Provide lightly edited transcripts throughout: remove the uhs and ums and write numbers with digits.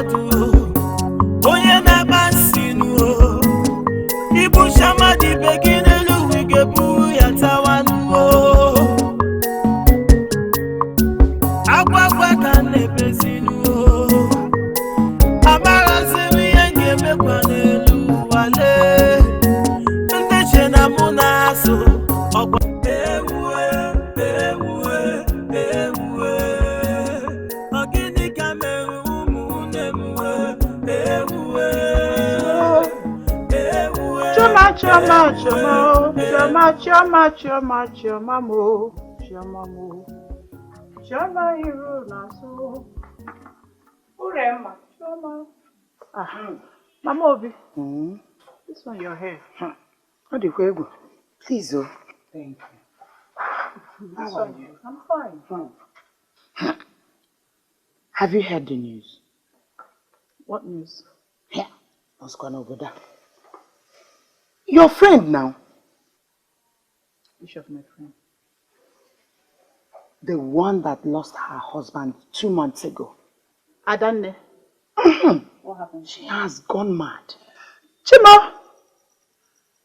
madu. Oye na bansinu. Ibu shama di begine luwige bu yatawanu. Agwa kane bezinu. Amara zimi yenge mekwanelu wale. Ndeche na munaso. Ogwa ewe. Ogini kameru munemwe. Chama iru na so. Urema, chama. Mama Obi. This one your hair. What do you go? Please, oh. Thank you. How are you? I'm fine. Have you heard the news? What news? Yeah. What's going on over there? Your friend now. Which of my friend? The one that lost her husband 2 months ago. Adanne. What happened? She has gone mad. Chima!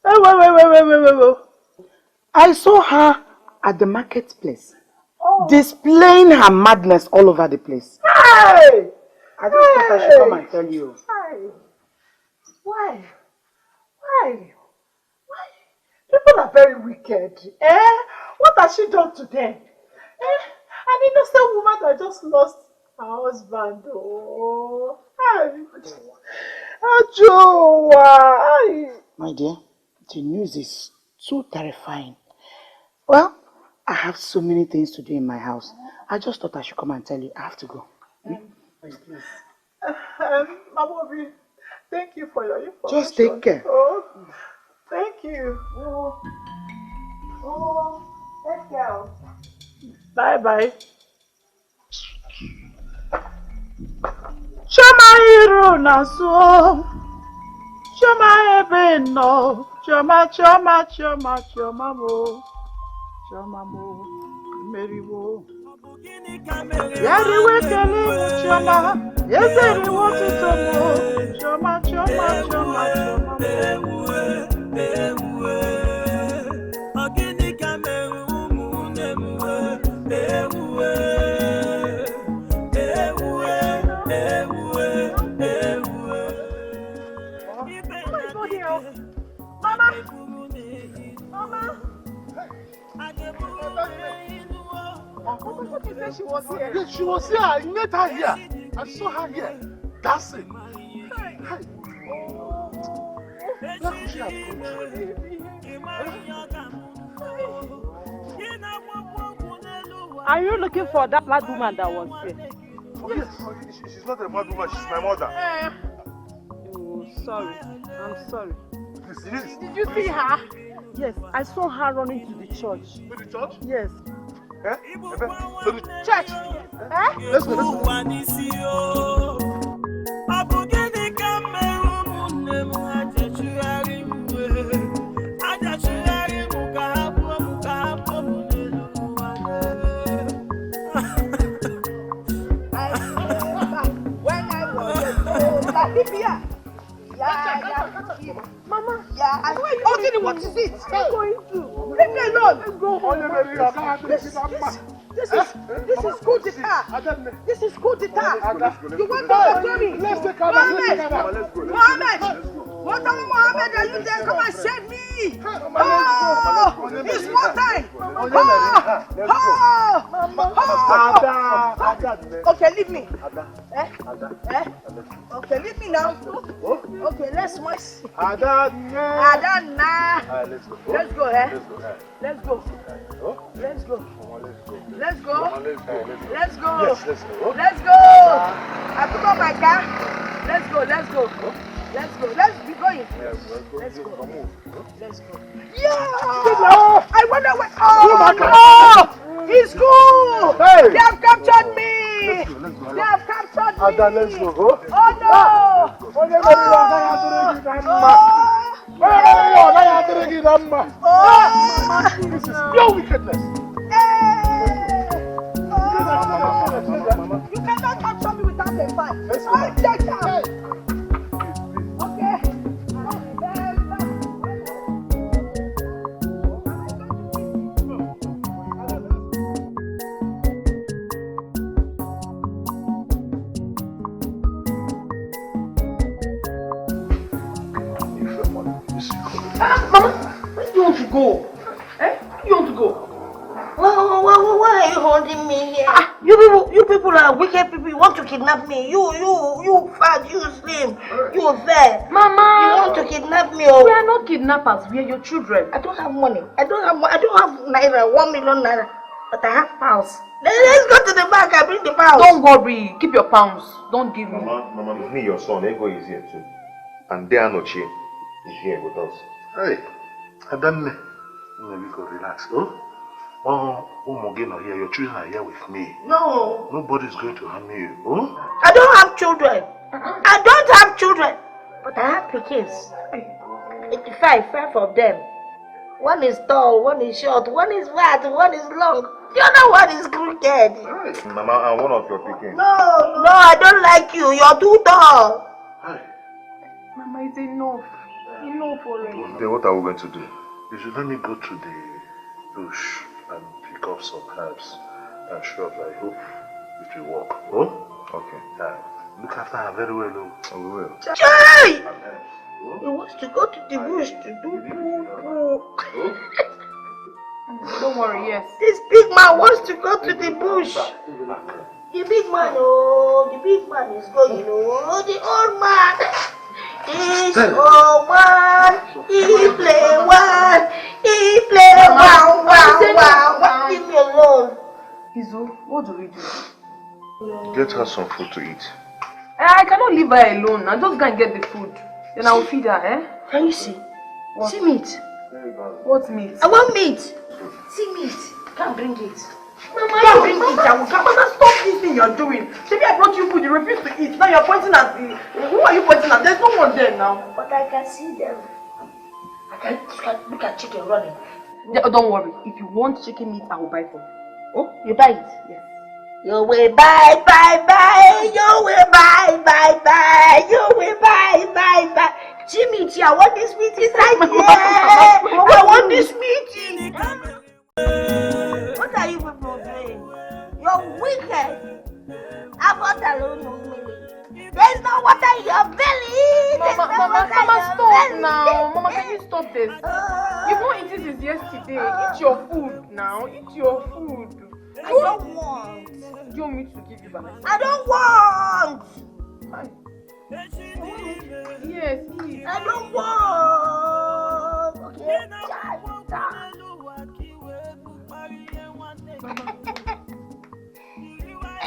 Wait. I saw her at the marketplace, displaying her madness all over the place. Hey! I just thought I should come and tell you. Hey! Why? People are very wicked. What has she done to them? An innocent woman that just lost her husband. Oh, My dear, the news is so terrifying. Well, I have so many things to do in my house. I just thought I should come and tell you. I have to go. Please. Mama Obi, thank you for your information. Just take care. Oh, thank you. Take care. Bye. Chama iru na so. Chama ebe no. Chama mo. Meriwo. Yariwe kele chama. Yezeri woti tomo. Chama. Ogini kameru munemwe. She was here. Yes, she was here. I met her here. I saw her here. That's it. Hey. Where could she have gone to? Are you looking for that mad woman that was here? Oh, yes. She's not a mad woman. She's my mother. Oh, sorry. I'm sorry. Please. Did you see her? Yes, I saw her running to the church. To the church? Yes. Eh? To the Church? Let's go. Mama, what is it? I'm going to. Leave me alone. This is coup d'etat. This is coup d'etat. You want to go me? Let's take her. Mohammed! What are Mohammed? Are you there? Come and save me! Oh! It's war time! Okay, leave me. Okay, leave me now. Okay, let's watch. Let's go, eh? Let's go. Let's go. Let's go. Let's go. Yes, let's go. Let's go. I took off my car. Let's go. Let's go. Let's go. Let's be going. Yes, Let's go. Let's go. Yeah! I wonder where. Oh no! It's cool. Hey! They have captured me. Let's go. They have captured me. Let's go. Oh no! This is pure wickedness. You cannot capture me with start a fight. Let's go. Oh, check Hey. out. Okay. Mama, where do you want to go? Eh? Where do you want to go? Why are you holding me here? You people are wicked people. You want to kidnap me. You fat, you slim, you fair. Mama! You want to kidnap me? Oh. We are not kidnappers. We are your children. I don't have money. I don't have naira, 1 million naira. But I have pounds. Let's go to the bank. I bring the pounds. Don't worry. Keep your pounds. Don't give me. Mama, me, your son, Ego is here too. And Deanoche is here with us. Hey, Adanne, we go relax. Oh, Mogeno here, your children are here with me. No. Nobody's going to harm you. Oh? I don't have children. I don't have children. But I have pickings. 5 of them. One is tall, one is short, one is fat, one is long. The other one is crooked. Mama, I'm one of your pickings. No, I don't like you. You're too tall. Hey. Mama, it's enough. Enough already. Then what are we going to do? You should let me go to the bush and pick up some herbs and shrubs. I hope it will work. Oh? Okay. Look after her very well. We will. Jay! He wants to go to the bush to do poo. Don't worry, yes. This big man wants to go to the bush. The big man, the big man is going. The old man. This old man, he play one. He play wow. Leave me alone. Izu, what do we do? Get her some food to eat. I cannot leave her alone. I'll just go and get the food. Then I'll feed her, eh? Can you see? What? See meat. What meat? I want meat. See meat. Can't bring it. Mama, can't bring it. Mama, stop this thing you're doing. Maybe I brought you food, you refuse to eat. Now you're pointing at the... Who are you pointing at? There's no one there now. But I can see them. I can look at chicken running. Yeah, don't worry. If you want chicken meat, I will buy for you. Oh, you buy it? Yes. You will buy. You will buy. You will buy. See meat here. I want this meat inside here. I want this meat. What are you people doing? You're wicked. There's no water in your belly. Mama, stop now. Mama, can you stop this? You've not eaten since yesterday. Eat your food now. Eat your food. I don't want. Do you want me to give you back? I don't want. Yes, eat. I don't want. Okay.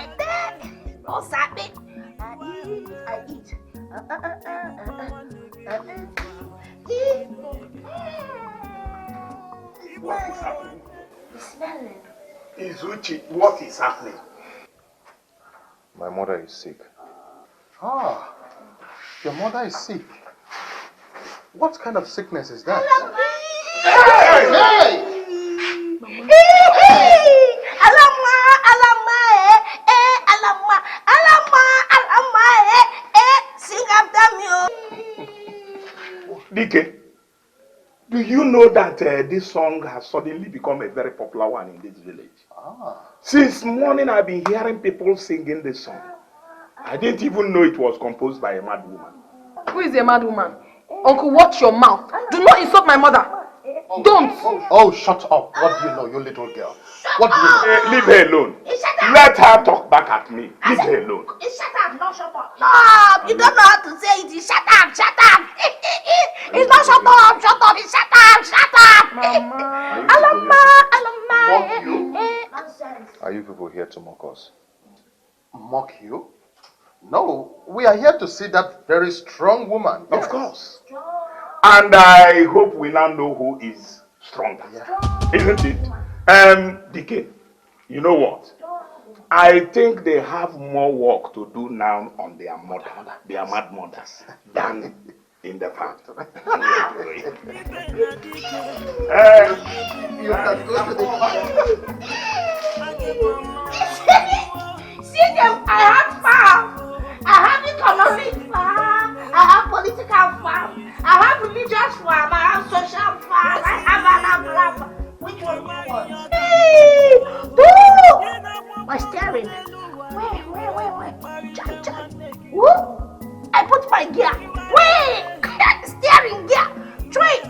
Stop. Don't stop it. I eat. What is happening? It's smelling. Izuchi, what is happening? My mother is sick. Ah, your mother is sick. What kind of sickness is that? Hey! Sing after me. Dike, do you know that this song has suddenly become a very popular one in this village? Since morning I've been hearing people singing this song. I didn't even know it was composed by a mad woman. Who is a mad woman? Uncle, watch your mouth. Do not insult my mother. Don't. Oh, shut up. What do you know, you little girl? What do you know? Leave her alone. Let her talk back at me. Leave her alone. Shut up, not shut up. No, you don't know how to say it. Shut up. It's not shut up. It's shut up. Mama. Nonsense. Are you people here to mock us? Mock you? No, we are here to see that very strong woman. Of course. And I hope we now know who is stronger. Isn't it? Dike, you know what? I think they have more work to do now on their mad mothers, than in the farm. You can go to the farm. See them, I have farm. economic farm, I have political farm, I have religious farm, I have social farm, I have an farm. Which one do you want? Hey! Dude! My steering. Wait. Chan. Whoop! I put my gear. Wait! Steering gear. Wait!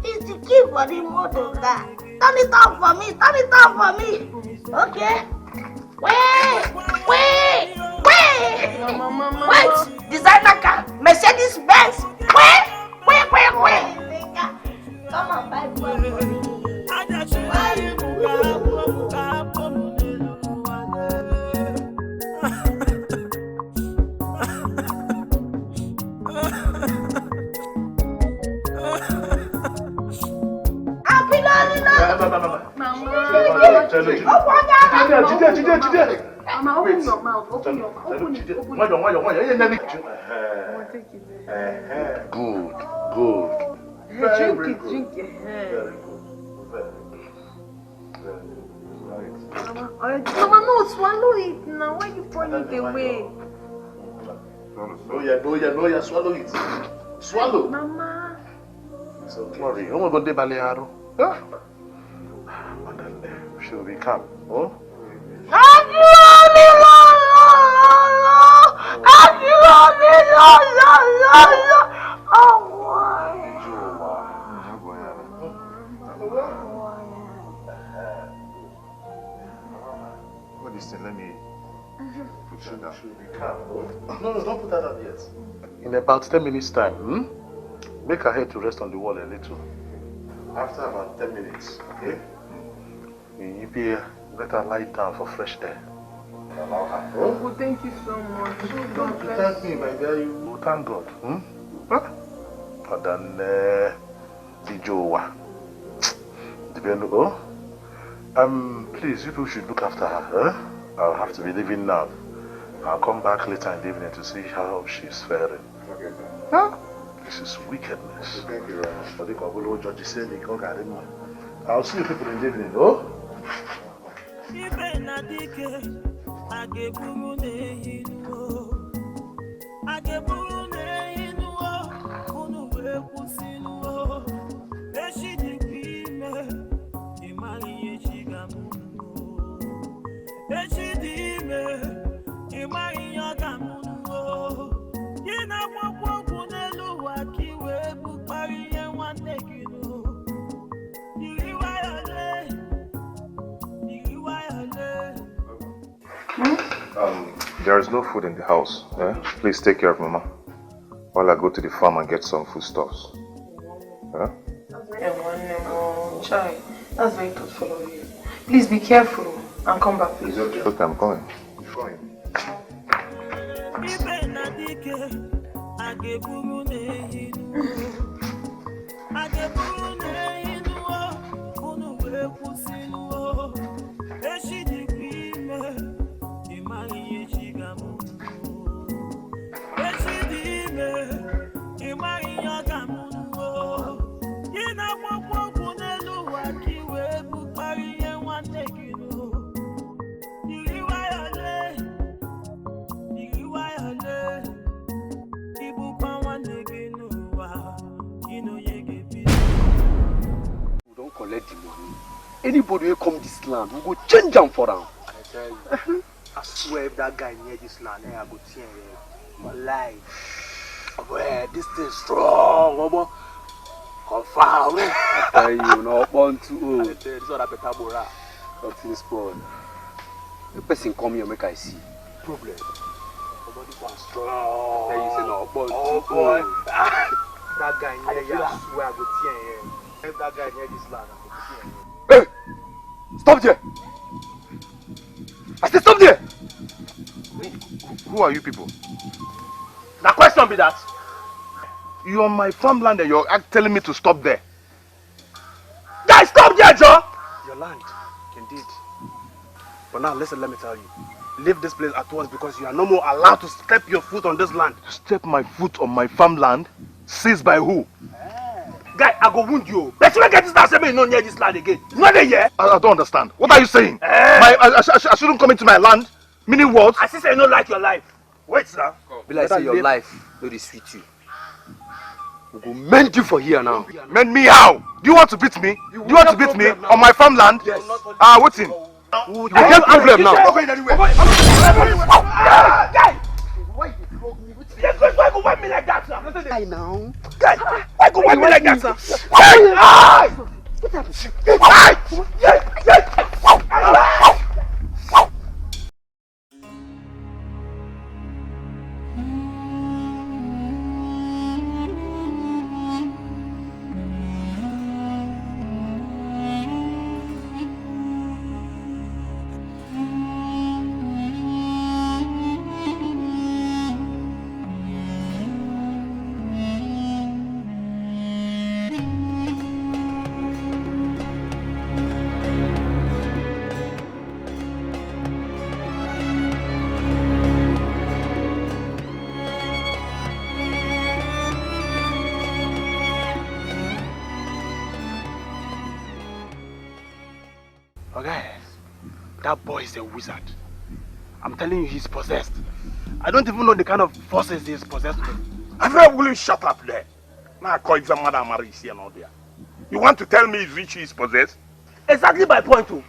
It's the key for the motor car. Turn it on for me. Okay. Wait! Designer car. Mercedes Benz. Wait! Come on, buy for me. Mama, open your mouth. Open it. Good. Drink it. Mama, no, swallow it now. Why you pouring it away? No, swallow it. Swallow. Mama. So worry. I'm going to Balearo. She'll be calm. Oh? What is it? Let me put you down. She'll be calm. No, don't put that up yet. In about 10 minutes time, make her head to rest on the wall a little. After about 10 minutes, okay? You let her lie down for fresh air. Allow her. Oh, thank you so much. Don't thank me, my dear. You thank God. And then, Ijowa. Please, you people should look after her. I'll have to be leaving now. I'll come back later in the evening to see how she's faring. Okay, sir. This is wickedness. Thank you very much. I'll see you people in the evening, oh? There is no food in the house. Please take care of Mama while I go to the farm and get some foodstuffs. That's very thoughtful of you. Please be careful and come back, please. Okay, I'm coming. Collect the money. Anybody who come this land, we go change them for them. I tell you, I swear if that guy near this land, I go change my life. Well, this thing strong, Omo. Confirm. I tell you, no one to I tell you, this is what I better bora. nothing spawn. The person come here make I see. Problem. Somebody one strong. Then you say no one oh boy. That guy near here, I swear I go change him. If that guy near this land, I go change him. Hey! Stop there! I said stop there! Who are you people? The question be that. You're on my farmland and you're telling me to stop there. Guys, stop there, Joe! Your land, indeed. But now listen, let me tell you. Leave this place at once because you are no more allowed to step your foot on this land. Step my foot on my farmland? Seized by who? Guy, I go wound you. But you get this land, say me no near this land again. Not there yet. I don't understand. What are you saying? I shouldn't come into my land? Meaning what? I see say you don't like your life. Wait, sir. Be like say your life no dey sweet you. We go mend you for here now. Mend me how? Do you want to beat me? Do you want to beat me on my farmland? Yes. What's in? You get problem now. Why go wipe me like that, sir? Why now? Why go wipe me like that, sir? What happened? Okay, that boy is a wizard. I'm telling you, he's possessed. I don't even know the kind of forces he's possessed with. I very will you shut up there. Now I call it Madam Marisi and all there. You want to tell me if Richie is possessed? Exactly my point too.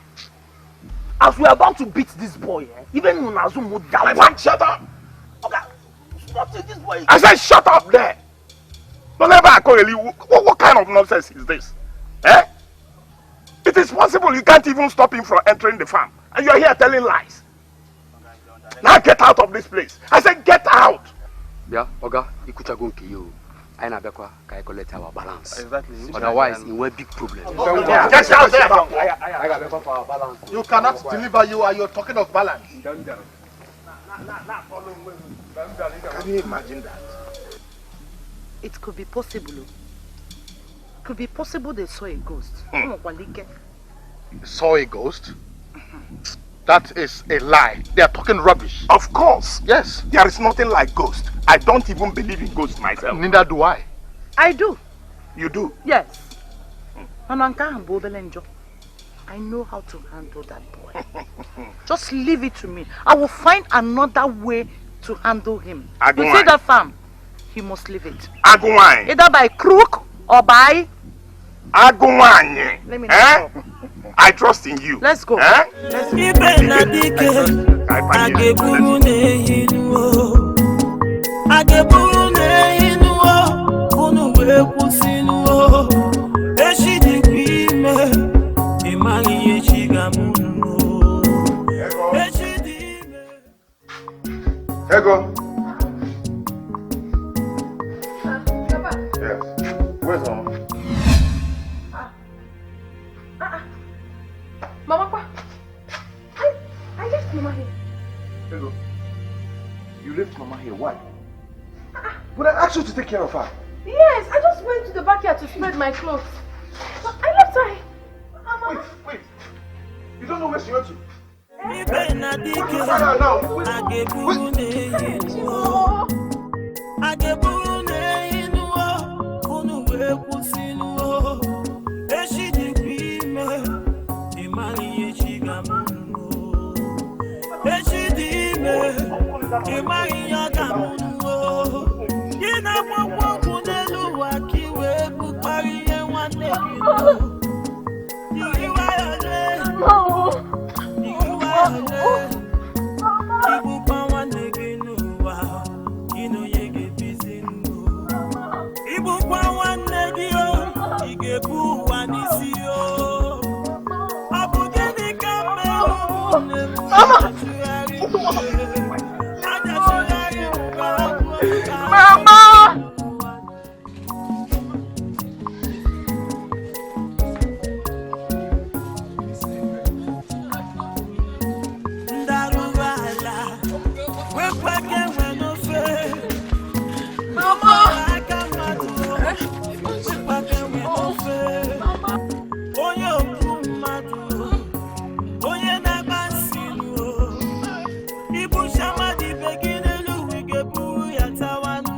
As we are about to beat this boy, even Unazum would down. My man, shut up! Okay, what is this boy? I said shut up there! Don't ever call Eli. What kind of nonsense is this? Eh? It is possible you can't even stop him from entering the farm. And you're here telling lies. Now get out of this place. I said get out! Yeah, Oga, ikucha go nke you. I na bekwa kai collect our balance. Exactly. Otherwise, you will big problem. Yeah, get out there! I got bekwa for our balance. You cannot deliver you and you're talking of balance. Can you imagine that? It could be possible. Could be possible they saw a ghost. Saw a ghost? That is a lie. They are talking rubbish. Of course. Yes. There is nothing like ghost. I don't even believe in ghosts myself. Neither do I. I do. You do? Yes. I know how to handle that boy. Just leave it to me. I will find another way to handle him. You see that farm? He must leave it. Agumai. Either by crook or by... Agumai. Let me know. I trust in you. Let's go. Eh? Let's go. Ego. Yes. Where's Mama? Mama, I left Mama here. Ego. You left Mama here. Why? But I asked you to take care of her. Yes, I just went to the backyard to spread my clothes. But I left her. Wait. You don't know where she went to? Ibu shama di begine lu wige buru ya tawana.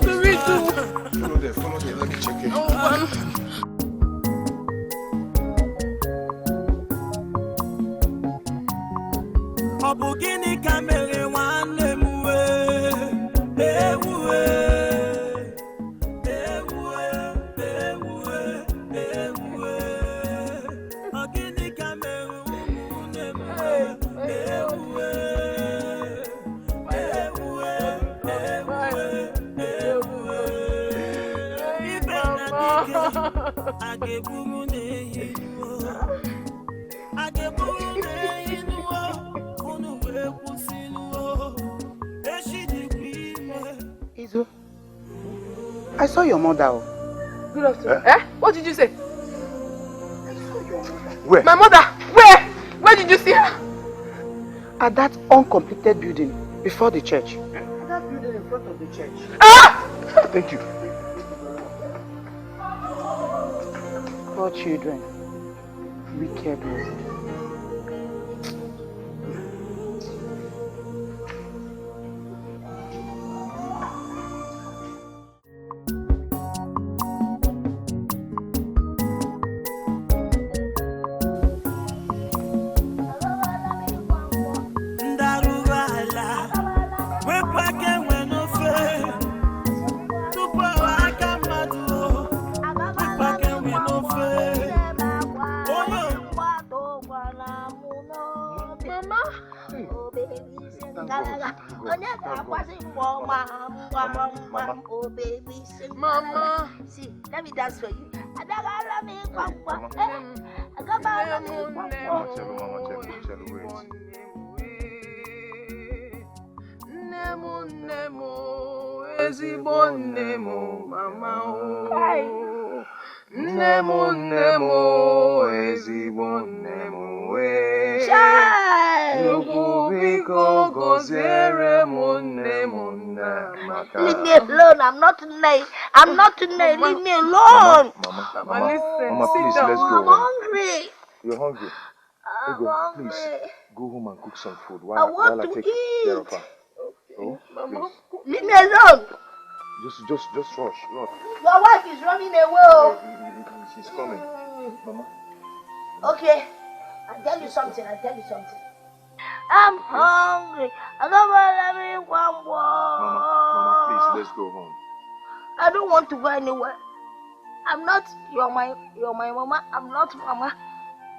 What do we do? Follow there, let me check it. Obugini kamere nwanne m ewuwe ogini kamere ụmụnne m ewuwe ibe na dike ageburu n'ehinuo Izu, I saw your mother. Good afternoon. Eh? What did you say? Where? My mother? Where? Where did you see her? At that uncompleted building before the church. At that building in front of the church. Ah! Thank you. Poor children. Wicked world. Mama, see, let me dance for you. Ezigbo nne m, mama o. Nne m, ezigbo nne m wee. Chukwu biko goziere m nne m nna maka. Leave me alone. I'm not tonight. Leave me alone. Mama, listen. Mama, please, Sit down. let's go. I'm hungry. You're hungry? I'm Ego, hungry. please, go home and cook some food I while want I to take eat. care of her. Oh, Mama. please. Leave me alone. Just rush. Your wife is running away. She's coming. Mama. Okay. I'll tell you something. I'm hungry. I don't want to let me one more. Mama, please, let's go home. I don't want to go anywhere. I'm not you're my mama. I'm not mama.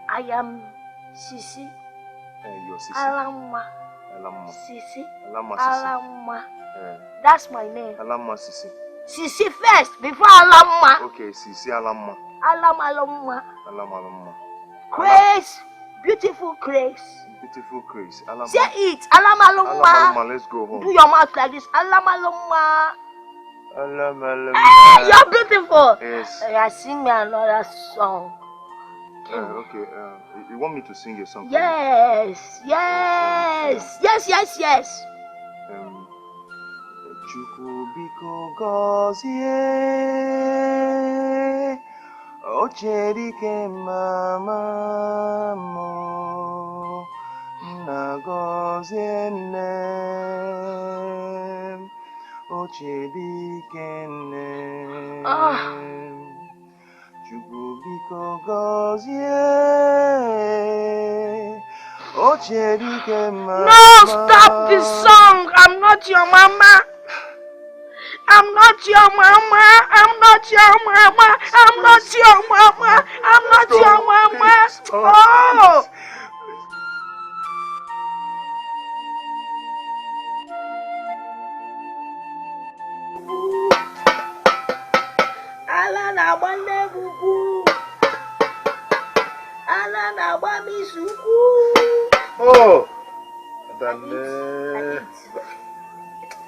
I am Sisi. You're Sisi. Alama. Sisi. Alama. That's my name. Alama Sisi. Sisi first before Alama. Okay, Sisi Alama. Alama. Grace. Beautiful Grace. Beautiful Grace. Alama. Say it. Alama. Let's go home. Do your mouth like this. Alama. Alama. Hey, you're beautiful. Yes. I sing me another song. Okay. You want me to sing a song? Yes. Chukwu biko gozie ocherike mama mo na gozie nne ocherike nne Chukwu biko gozie ocherike mama. No, stop this song. I'm not your mama. I'm not your mama. Oh. Ala na-agba nne bubu. Ala na-agba m isuku. Oh,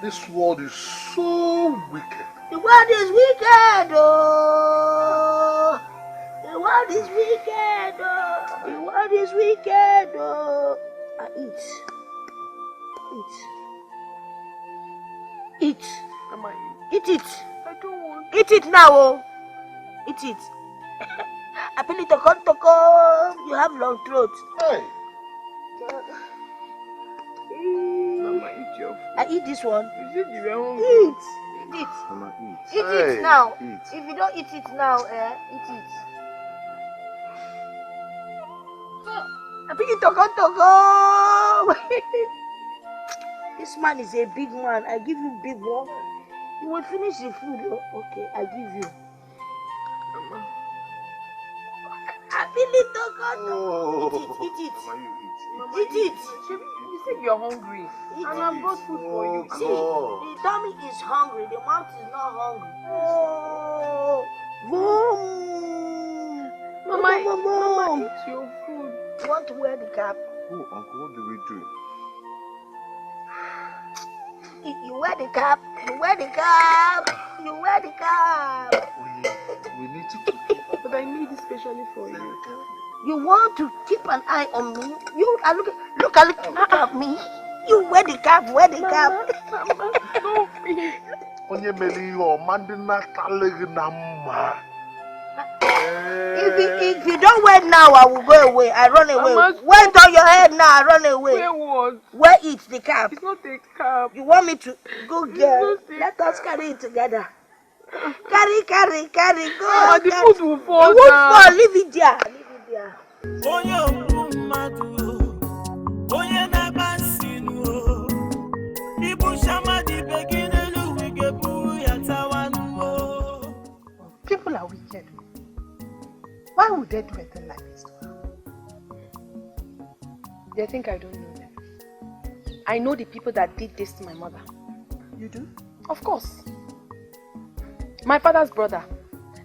this world is so wicked. The world is wicked, oh. The world is wicked, oh. Eat. Mama, Eat it. I don't want. Eat it now, oh. Eat it. Apili toko. You have long throat. Hey. Mama, eat your food. I eat this one. You said you were hungry. Eat. Eat it. Mama, eat. Eat it now. If you don't eat it now, eat it. This man is a big man. I give you big one. You will finish the food. Okay, I give you. Eat it. Mama, Eat it. You said you're hungry. Eat And it. I bought food for you. See, the tummy is hungry. The mouth is not hungry. Oh, boom. Mama, eat your food. You want to wear the cap? Oh, Uncle, what do we do? You wear the cap. You wear the cap. You wear the cap. We need to keep. But I need it specially for you. You want to keep an eye on me? You are look at me. You wear the cap. Wear the cap. Mama, no, please. Onye meli yo mandina taleg na mma. If you don't wear now, I will go away. I run away. Mama, Wear it on your head now. I run away. Wear what? Wear it, the cap. It's not a cap. You want me to go, girl? Let us carry it together. Carry, go. Mama, the food will fall It won't down. fall. Leave it there. Onye okwu mmadụ, onye na-agbasi n'o. Ibu shama di begin elu wige buru ya tawa n'o. People are wicked. Why would they do a thing like this to her? They think I don't know them. I know the people that did this to my mother. You do? Of course. My father's brother.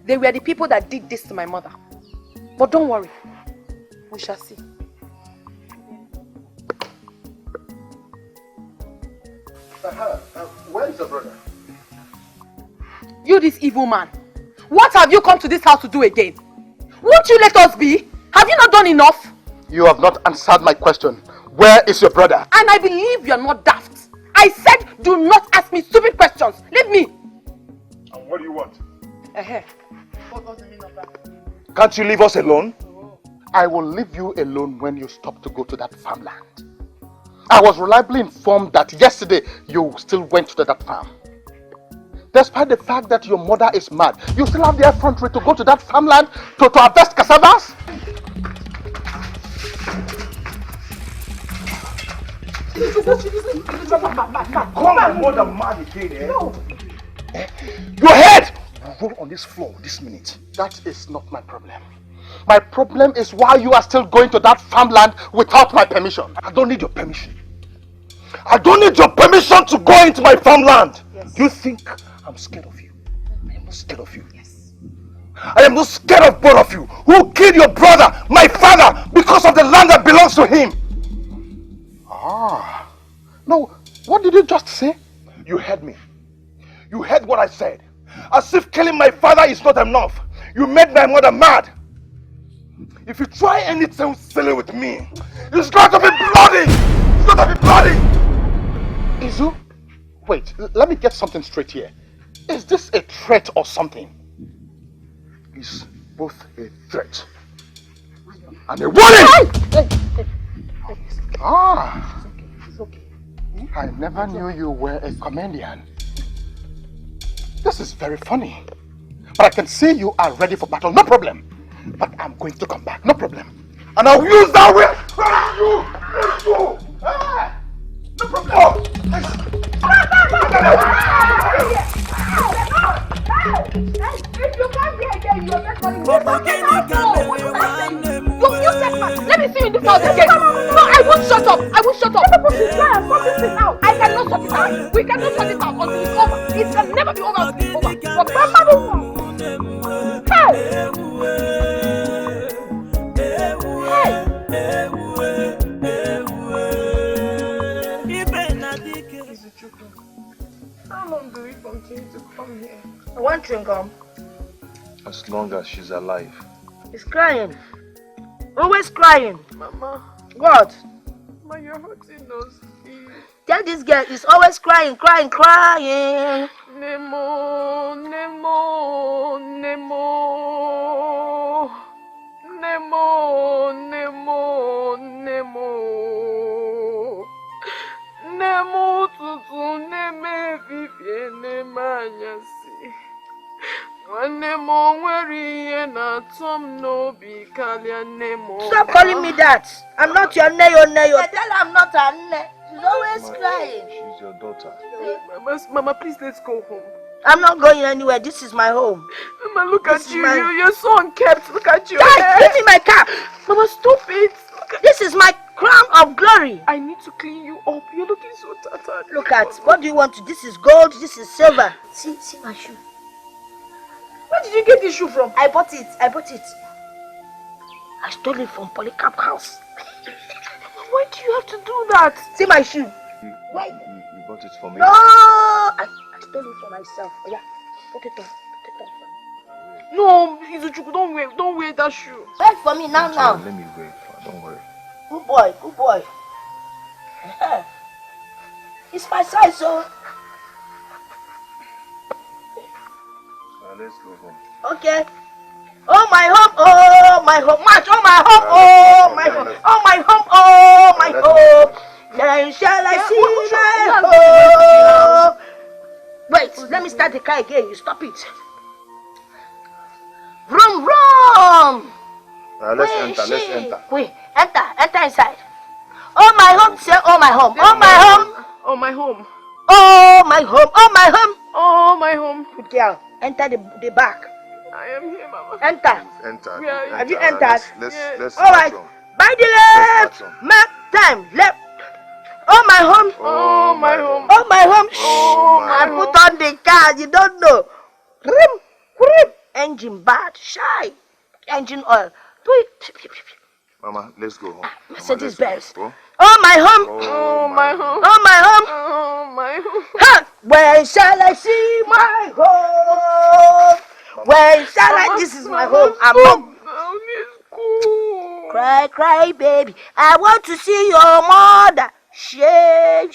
They were the people that did this to my mother. But don't worry. We shall see. Where is your brother? You, this evil man. What have you come to this house to do again? Won't you let us be? Have you not done enough? You have not answered my question. Where is your brother? And I believe you're not daft. I said do not ask me stupid questions. Leave me. And what do you want? What does the meaning of that? Can't you leave us alone? I will leave you alone when you stop to go to that farmland. I was reliably informed that yesterday you still went to that farm. Despite the fact that your mother is mad, you still have the effrontery to go to that farmland to harvest cassavas? Call my mother mad again, eh? No. Your head will roll on this floor this minute. That is not my problem. My problem is why you are still going to that farmland without my permission. I don't need your permission. I don't need your permission to go into my farmland. Yes. You think I'm scared of you? I am not scared of you. Yes. I am not scared of both of you. Who killed your brother, my father, because of the land that belongs to him? Ah. No, what did you just say? You heard me. You heard what I said. As if killing my father is not enough. You made my mother mad. If you try anything silly with me, it's going to be bloody! It's going to be bloody! Izu, wait, let me get something straight here. Is this a threat or something? It's both a threat and a warning! Ah, it's okay. I never knew you were a comedian. This is very funny. But I can see you are ready for battle, no problem. But I'm going to come back, no problem. And I'll use that way. No problem. Oh. If you can't get again, you're not going to You set man. Let me see you in this house again. No, I won't shut up. I won't shut up. I cannot sort it out. We cannot sort it out until it's over. It can never be over until it's over. But Grandma don't want. How long do we continue to come here? One chewing gum. As long as she's alive. He's crying. Always crying. Mama. What? Mama, you're hurting us. Tell this girl he's always crying. Nemo, Nemo, Nemo. Nemo, Nemo, Nemo. Nemo tutu neme vivie nemanya. Stop calling me that. I'm not your neyo. I tell her I'm not her ne. She's always crying. She's your daughter. Mama, please let's go home. I'm not going anywhere. This is my home. Mama, look at you. You're so unkept. Look at you. Guys, give me my cap. Mama, stop it. This is my crown of glory. I need to clean you up. You're looking so tattered. Look at, what do you want to? This is gold, this is silver. See my shoe. Where did you get this shoe from? I bought it. I stole it from Polycarp house. Why do you have to do that? See my shoe. You bought it for me? No, I stole it for myself. Oh, yeah, put it on. No, Izuchukwu, don't wear that shoe. Wait for me now. Let me wait. Don't worry. Good boy. It's my size, so. Let's go home. Okay. Oh my home, march, oh my home, then shall I see my home. Wait, let me start the car again, you stop it. Vroom, vroom. Let's enter. Wait, enter inside. Oh my home, say oh my home, Oh my home. Good girl, enter the back. I am here, Mama. Enter. Have you entered? Let's all right. By the left, mark time, left. Oh my home. I put on the car, you don't know. Engine bad, shy. Engine oil. Mama, let's go home. Mercedes Benz. Oh my home. Huh. When shall I see my home? When shall I? This is my home. I'm home. Cry, baby. I want to see your mother. Shame.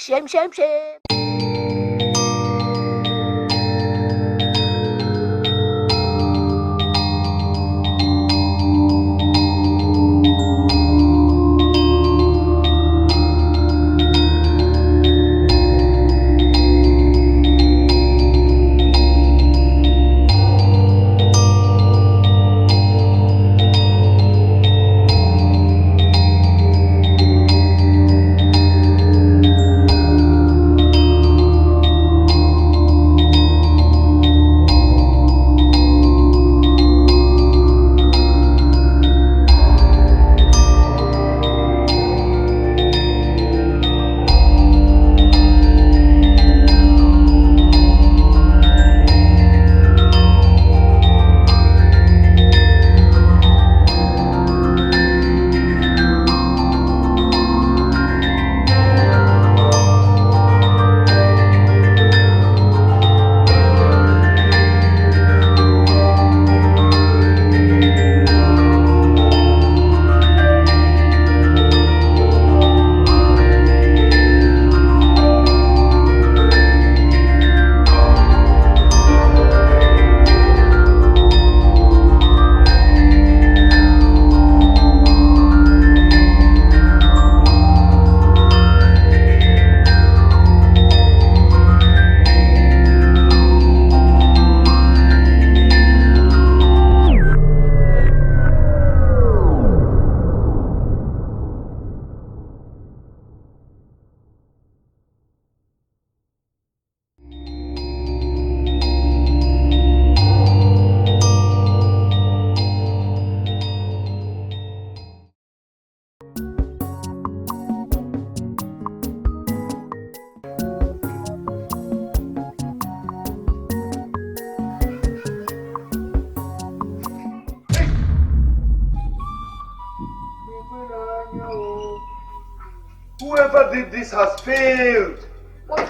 Whoever did this has failed. What?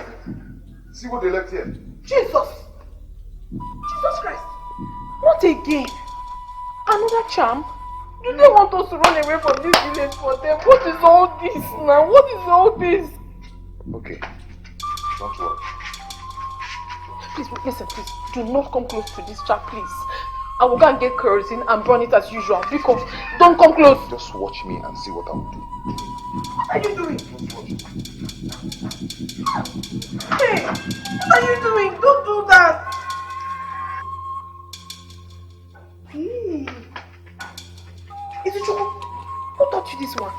See what they left here. Jesus Christ. What again? Another charm? Do they want us to run away from this village for them? What is all this now? What is all this? Okay. Don't worry. Please, listen, please. Do not come close to this trap, please. I will go and get kerosene and burn it as usual. Because don't come close. Just watch me and see what I will do. What are you doing? Hey, what are you doing? Don't do that. bought you this one.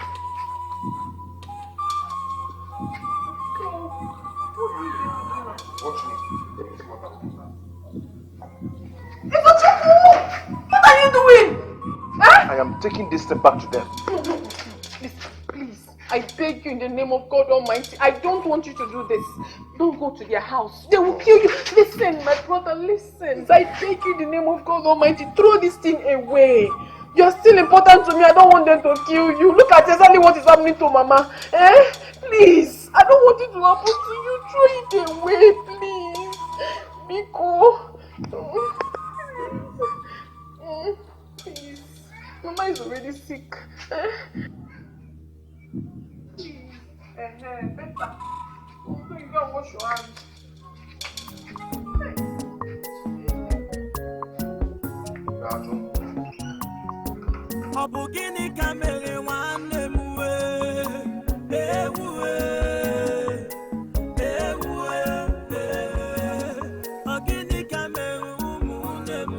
What are you doing? Huh? I am taking this thing back to them. No. Listen, please. I beg you in the name of God Almighty. I don't want you to do this. Don't go to their house. They will kill you. Listen, my brother, listen. I beg you in the name of God Almighty. Throw this thing away. You're still important to me. I don't want them to kill you. Look at exactly what is happening to Mama. Please. I don't want it to happen to you. Throw it away, please. Biko. Please. Mama is already sick. Please. Better. So you can wash your hands. Ọ bụ gịnị ka mere nwanne m ewuwe ọ gịnị ka mere ụmụnne m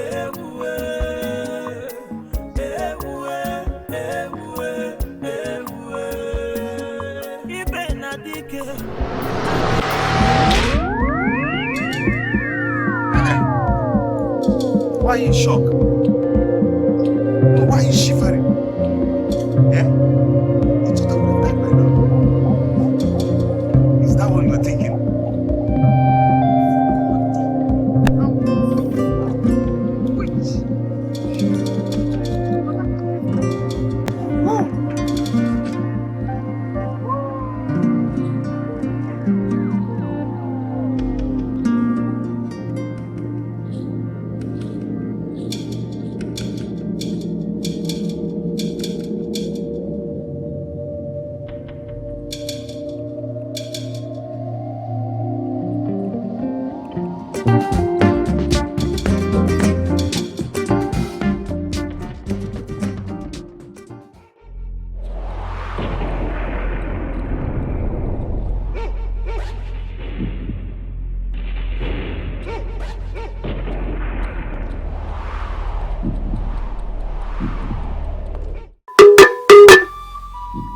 ewuwe ibe na dike. Why are you in shock? Why are you shivering? Yeah? You thought I would have died by now. Is that what you are thinking?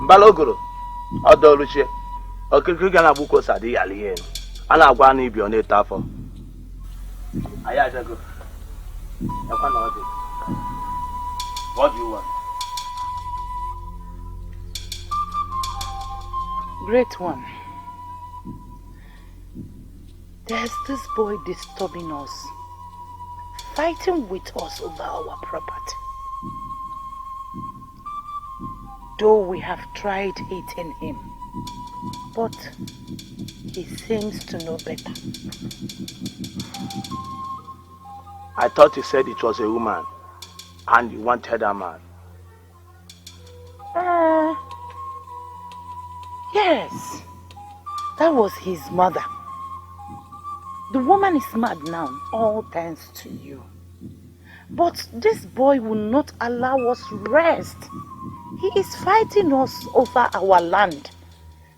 Balogoro, Odoluche, Okirkigana Buko Sadi Alien, Anagwani Bione Tafo. Ayajago. What do you want? Great one. There's this boy disturbing us, fighting with us over our property. Though we have tried hitting him, but he seems to know better. I thought you said it was a woman, and you wanted a man. Yes, that was his mother. The woman is mad now, all thanks to you. But this boy will not allow us rest. He is fighting us over our land.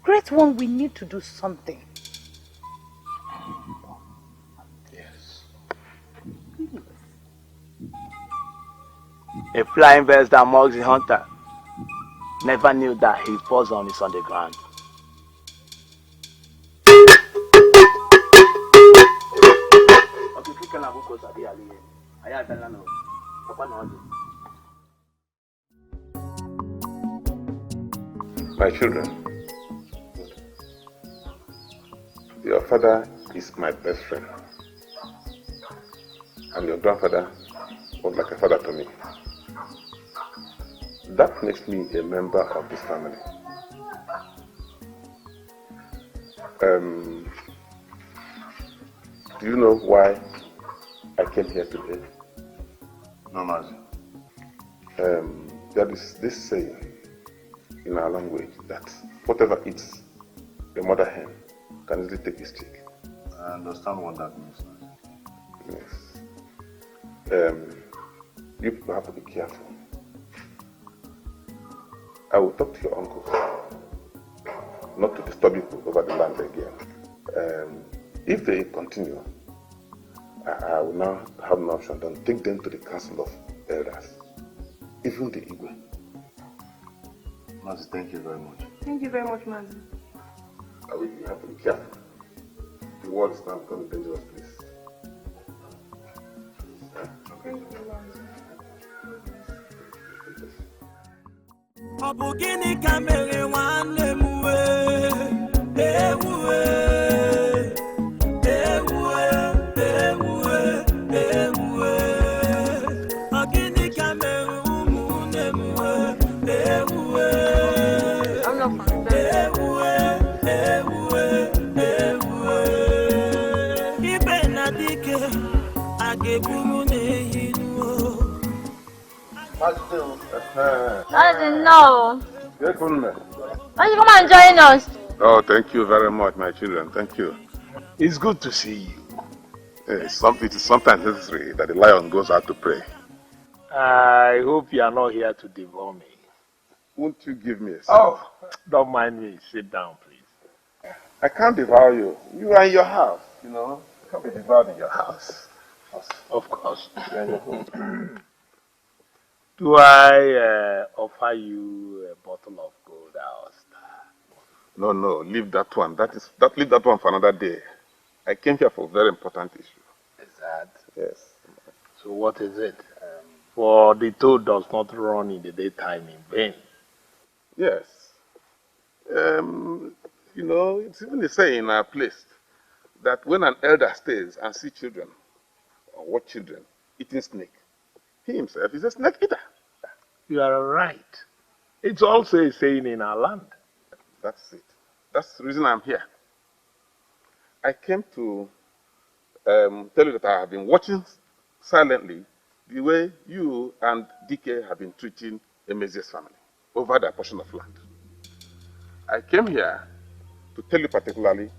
Great one, we need to do something. Yes. A flying bird that mocks the hunter never knew that his poison is on the ground. My children, your father is my best friend, and your grandfather was like a father to me. That makes me a member of this family. Do you know why I came here today? No, Mazi. There is this saying in our language that whatever eats a mother hen can easily take a stick. I understand what that means. Yes. You people have to be careful. I will talk to your uncle not to disturb you over the land again. If they continue, I will now have an option to take them to the council of elders, even the Igwe. Mazi, thank you very much. Thank you very much, Mazi. You have to be careful. The world is now becoming a dangerous place. Thank you, Mazi. Ọ bụ gịnị ka mere nwanne m wee ewue ewue ewue ewue ọ gịnị ka mere ụmụnne m wee ewue ewue ewue ewue ibe na dike a ga-eburu n'ehi nuo. I didn't know. Why Why you come and join us? Oh, thank you very much, my children. Thank you. It's good to see you. It is sometimes necessary that the lion goes out to pray. I hope you are not here to devour me. Won't you give me a seat? Oh, don't mind me. Sit down, please. I can't devour you. You are in your house, you know. I can't be devoured in your house. Of course. You are in your home. Do I offer you a bottle of gold or star? No, leave that one. Leave that one for another day. I came here for a very important issue. Is that? Yes. So what is it? For the toad does not run in the daytime in vain. Yes. You know, it's even a saying in our place that when an elder stays and sees children, or watch children, eating snake, he himself is a snake eater. You are right. It's also a saying in our land. That's it. That's the reason I'm here. I came to tell you that I have been watching silently the way you and DK have been treating Emezia's family over their portion of land. I came here to tell you particularly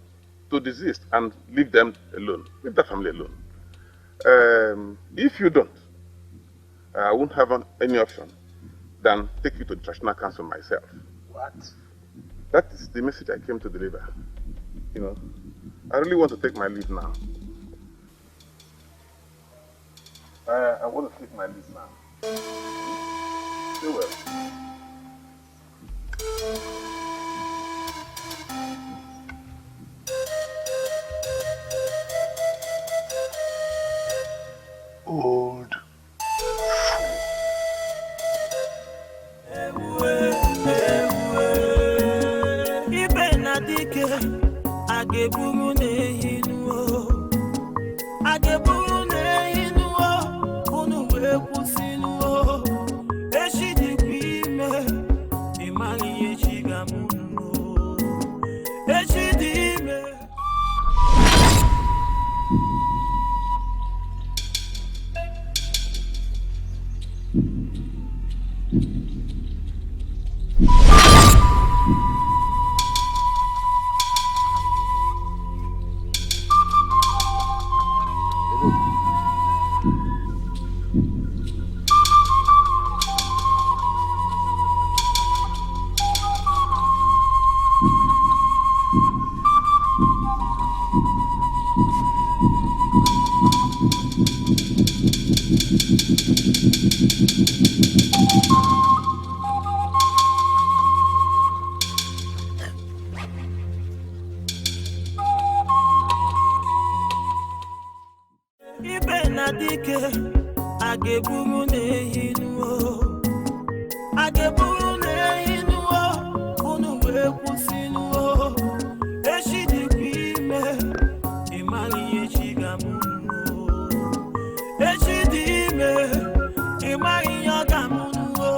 to desist and leave them alone, leave the family alone. If you don't, I won't have any option than take you to the traditional council myself. What? That is the message I came to deliver. You know, I really want to take my leave now. I want to take my leave now. Stay well. Old ibe na dike a ga-eburu n'ehi nuo a ga-eburu n'ehi nuo unu wee kwụsị nuo echi dịkwa ime ịmara ihe chi ga-amụ nuo echi dị ime. Ibe na dike a ga-eburu n'ehi nuo a ga-eburu n'ehi nuo unu wee kwụsị nuo echi dịkwa ime ịmara ihe chi ga-amụ nuo echi dị ime ịmara ihe ọ ga-amụ nuo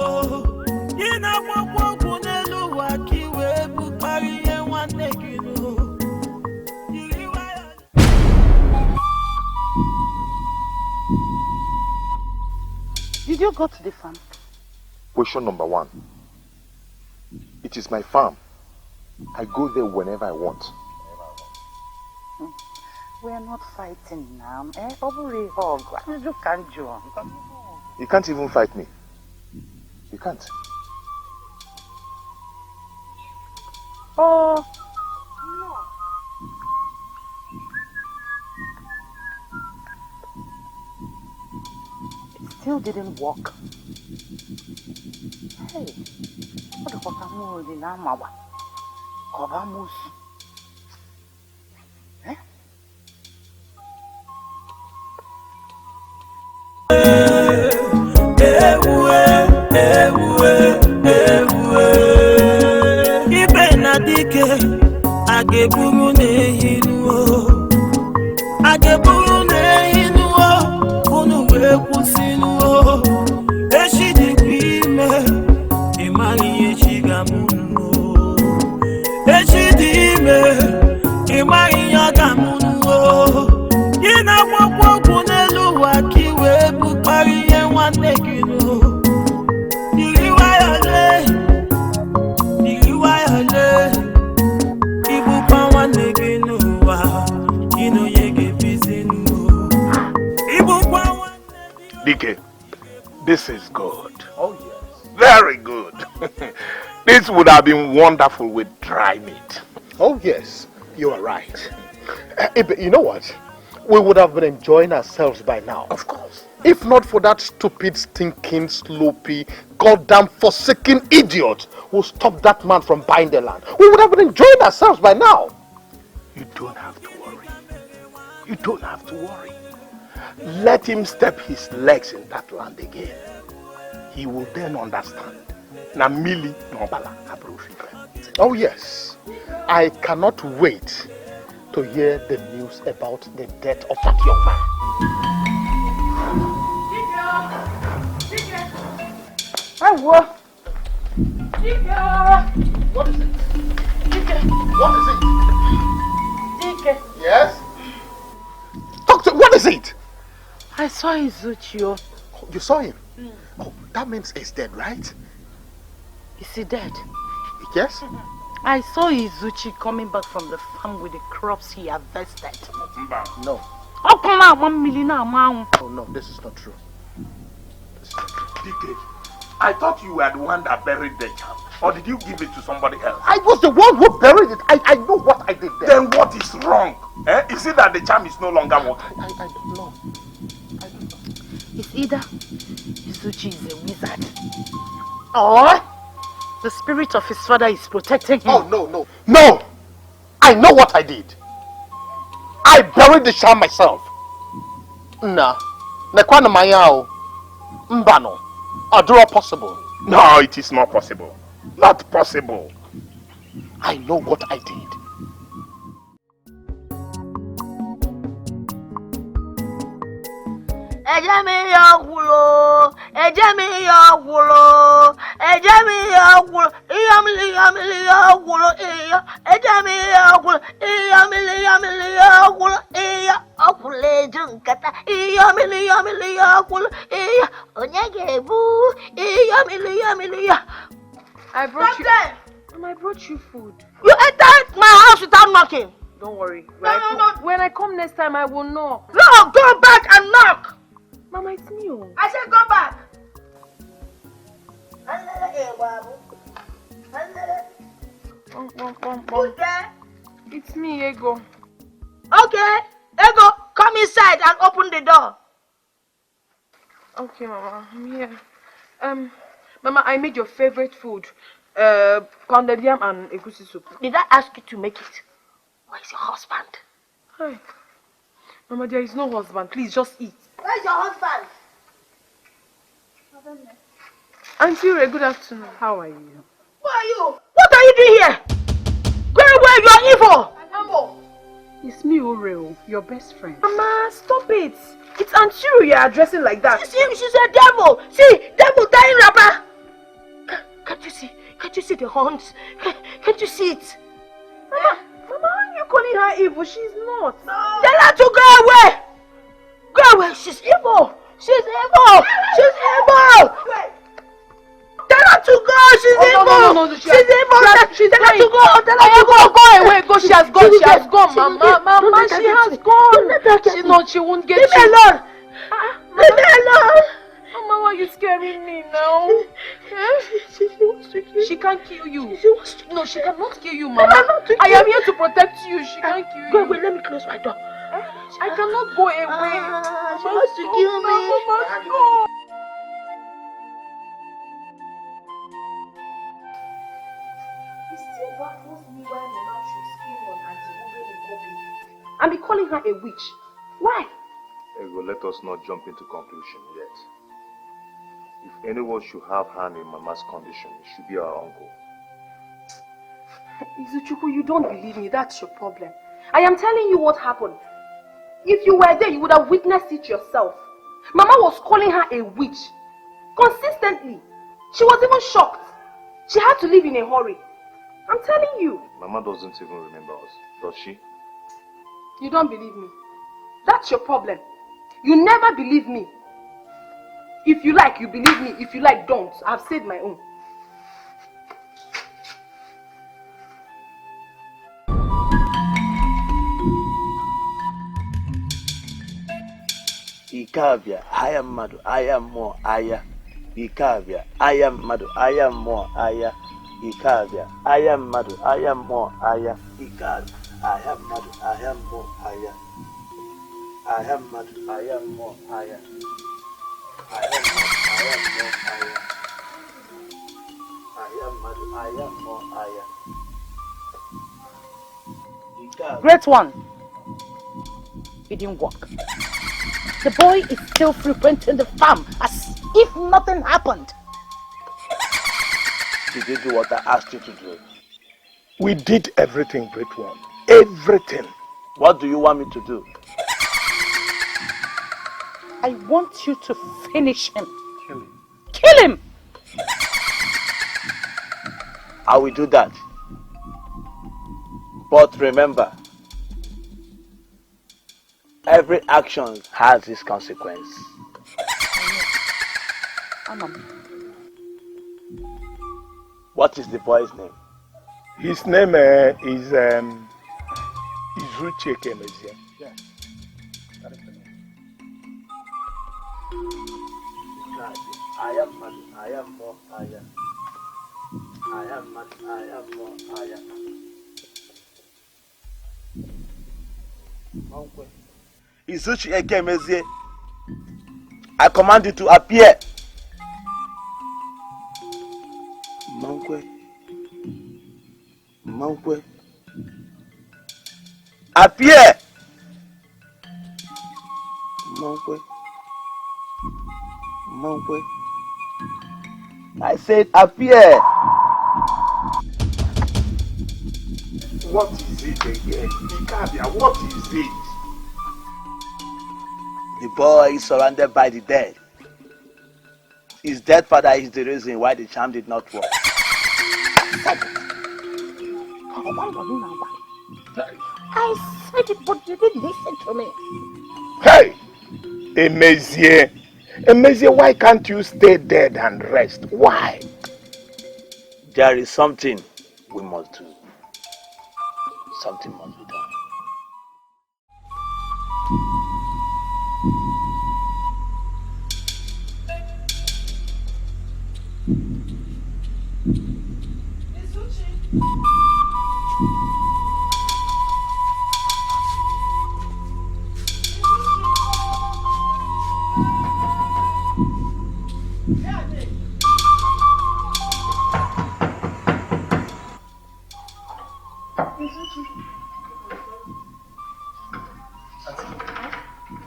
ị na-agbakwa okwu n'elu ụwa ka i wee bukpara ihe nwanne gị nuo. Did you go to the farm? Question number 1. It is my farm. I go there whenever I want. We are not fighting now. Hug. You can't join. You can't even fight me. You can't. Oh. It still didn't work. Hey, what Okamudi na mawa. Kobamus. Eh? Ibe na dike ageburu nehinuo. Ageburu nehinuo. Unu wee kwusinuo. Echi dikime. Imani yechi gamunuo. Echi dime. Imani yagamunuo. Ina mwakwa n'elu waki wee bukari ihe nwanne gị no. Diriwayole. Ibukwa nwanne gị n'ụwa. Ino ye ga-ebizi n'ụwa. Ibukwa nwanne. Dike, this is good. Oh yes. Very good. This would have been wonderful with dry meat. Oh yes, you are right. You know what? We would have been enjoying ourselves by now. Of course. If not for that stupid, stinking, sloppy, goddamn forsaken idiot who stopped that man from buying the land, we would have been enjoying ourselves by now. You don't have to worry. You don't have to worry. Let him step his legs in that land again. He will then understand. Namili Nobala Abrufife. Oh yes. I cannot wait to hear the news about the death of that young man. What is it? What is it? Yes? Talk to, what is it? I saw Izuchio. Oh, you saw him? Oh, that means he's dead, right? Is he dead? Yes? I saw Izuchi coming back from the farm with the crops he harvested. No. Oh, come on, 1 million amount. Oh, no, this is not true. Dike, I thought you were the one that buried the child. Or did you give it to somebody else? I was the one who buried it. I know what I did there. Then what is wrong? Eh? Is it that the charm is no longer working? I don't know. It's either Izuchi is a wizard or the spirit of his father is protecting him. Oh, no. No! I know what I did. I buried the charm myself. Nah. Nekwana mayao. Mbano. Adura possible. No, it is not possible. Not possible. I know what I did. Ejemi yagulo, ejemi yagulo, ejemi yagulo, iyamili yagulo, iya, ejemi yagulo, iyamili yagulo, iya, okule junkata, iyamili yagulo, iya, onyegebu, iyamili ya. I brought you. Mom, I brought you food. You entered my house without knocking. Don't worry. No. When I come next time, I will knock. No, go back and knock. Mama, it's me. I said go back. Who's there? It's me, Ego. Okay, Ego, come inside and open the door. Okay, Mama, I'm here. Mama, I made your favorite food. Pounded yam and egusi soup. Did I ask you to make it? Where's your husband? Hi. Mama, there is no husband. Please, just eat. Where's your husband? Auntie Ray, good afternoon. How are you? Who are you? What are you doing here? Go away, you are evil. It's me, Oreo, your best friend. Mama, stop it. It's Auntie Ray you're addressing like that. She's a devil. See, devil dying rapper. Can't you see? Can't you see the horns? Can't you see it? Mama, are you calling her evil? She's not. No. Tell her to go away. Go away. She's evil. She's evil. She's evil. Tell her to go. She's evil. No. She's evil. She's tell her to go. Tell her to go. Go away. Go. She has gone. She has gone. Mama, she has gone. She won't get you. Leave me alone. Leave me alone. Mama, why are you scaring me now? She wants to kill you. She can't kill you. She wants to kill No, she cannot kill you, Mama. I am here to protect you. She can't kill you. Go away. Let me close my door. I cannot go away. She wants to kill me. baffles me why Mama should scream on Auntie Ube in public and be calling her a witch. Why? Ego, let us not jump into conclusion yet. If anyone should have hand in Mama's condition, it should be our uncle. Izuchukwu, you don't believe me. That's your problem. I am telling you what happened. If you were there, you would have witnessed it yourself. Mama was calling her a witch. Consistently. She was even shocked. She had to leave in a hurry. I'm telling you. Mama doesn't even remember us, does she? You don't believe me. That's your problem. You never believe me. If you like, you believe me. If you like, don't. I've said my own. Ikavia, I am madu, I am more aya. Ikavia, I am madu, I am more aya. Ikavia, I am madu, I am more aya. Ikavia, I am madu, I am more aya. I am madu, I am more aya. I am madu, I am more aya. I am madu, I am more aya. Great one. It didn't work. The boy is still frequenting the farm as if nothing happened. Did you do what I asked you to do? We did everything, great one. Everything. What do you want me to do? I want you to finish him. Kill him. Kill him! I will do that. But remember, every action has its consequence. What is the boy's name? His name is Izuchi Ekemezie. Yes. That is the name. I am man, I am more, I am. I am man, I am more, I am. Izuchi Ekemezie, I command you to appear. Mankwe. Mankwe. Appear. Mankwe. Mankwe. I said appear. What is it again? Ikavia, what is it? The boy is surrounded by the dead. His dead father is the reason why the charm did not work. I said it, but you didn't listen to me. Hey! Emezie! Emezie, why can't you stay dead and rest? Why? There is something we must do. Something must be done.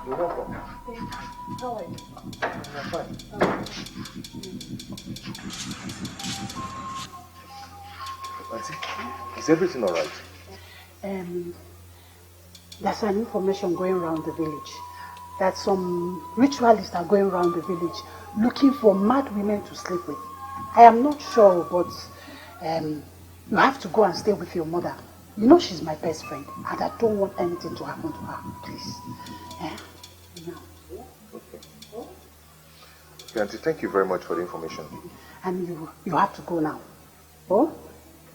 You're welcome. How are you? I'm fine. Auntie, is everything alright? There's an information going around the village that some ritualists are going around the village looking for mad women to sleep with. I am not sure, but you have to go and stay with your mother. You know she's my best friend, and I don't want anything to happen to her, please. No. Okay. Okay, Auntie, thank you very much for the information. And you have to go now. Oh?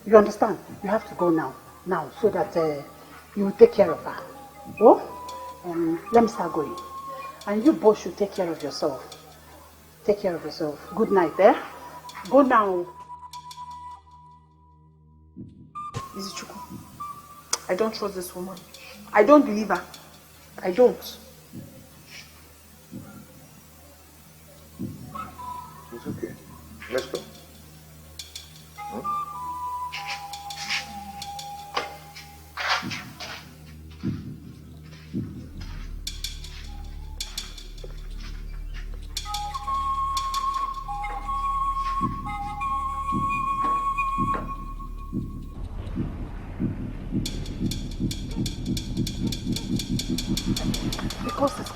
You understand? You have to go now, so that you will take care of her. Oh? Let me start going. And you both should take care of yourself. Take care of yourself. Good night, Go now. Izuchukwu, I don't trust this woman. I don't believe her. I don't. It's okay. Let's go.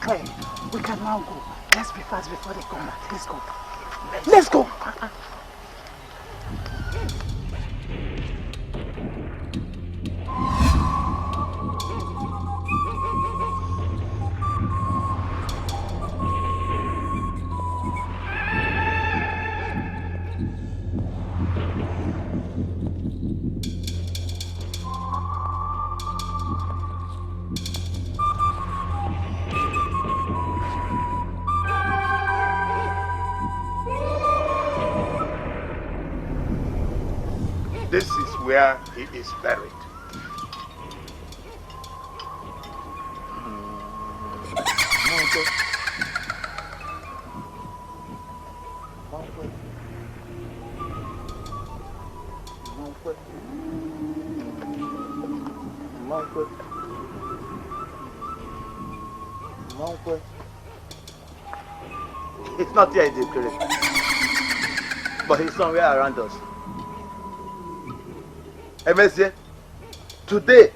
clear. We can now go. Let's be fast before they come back. Let's go. Let's go. This is where he is buried. It's not here in the grave, but he's somewhere around us. Emezie, today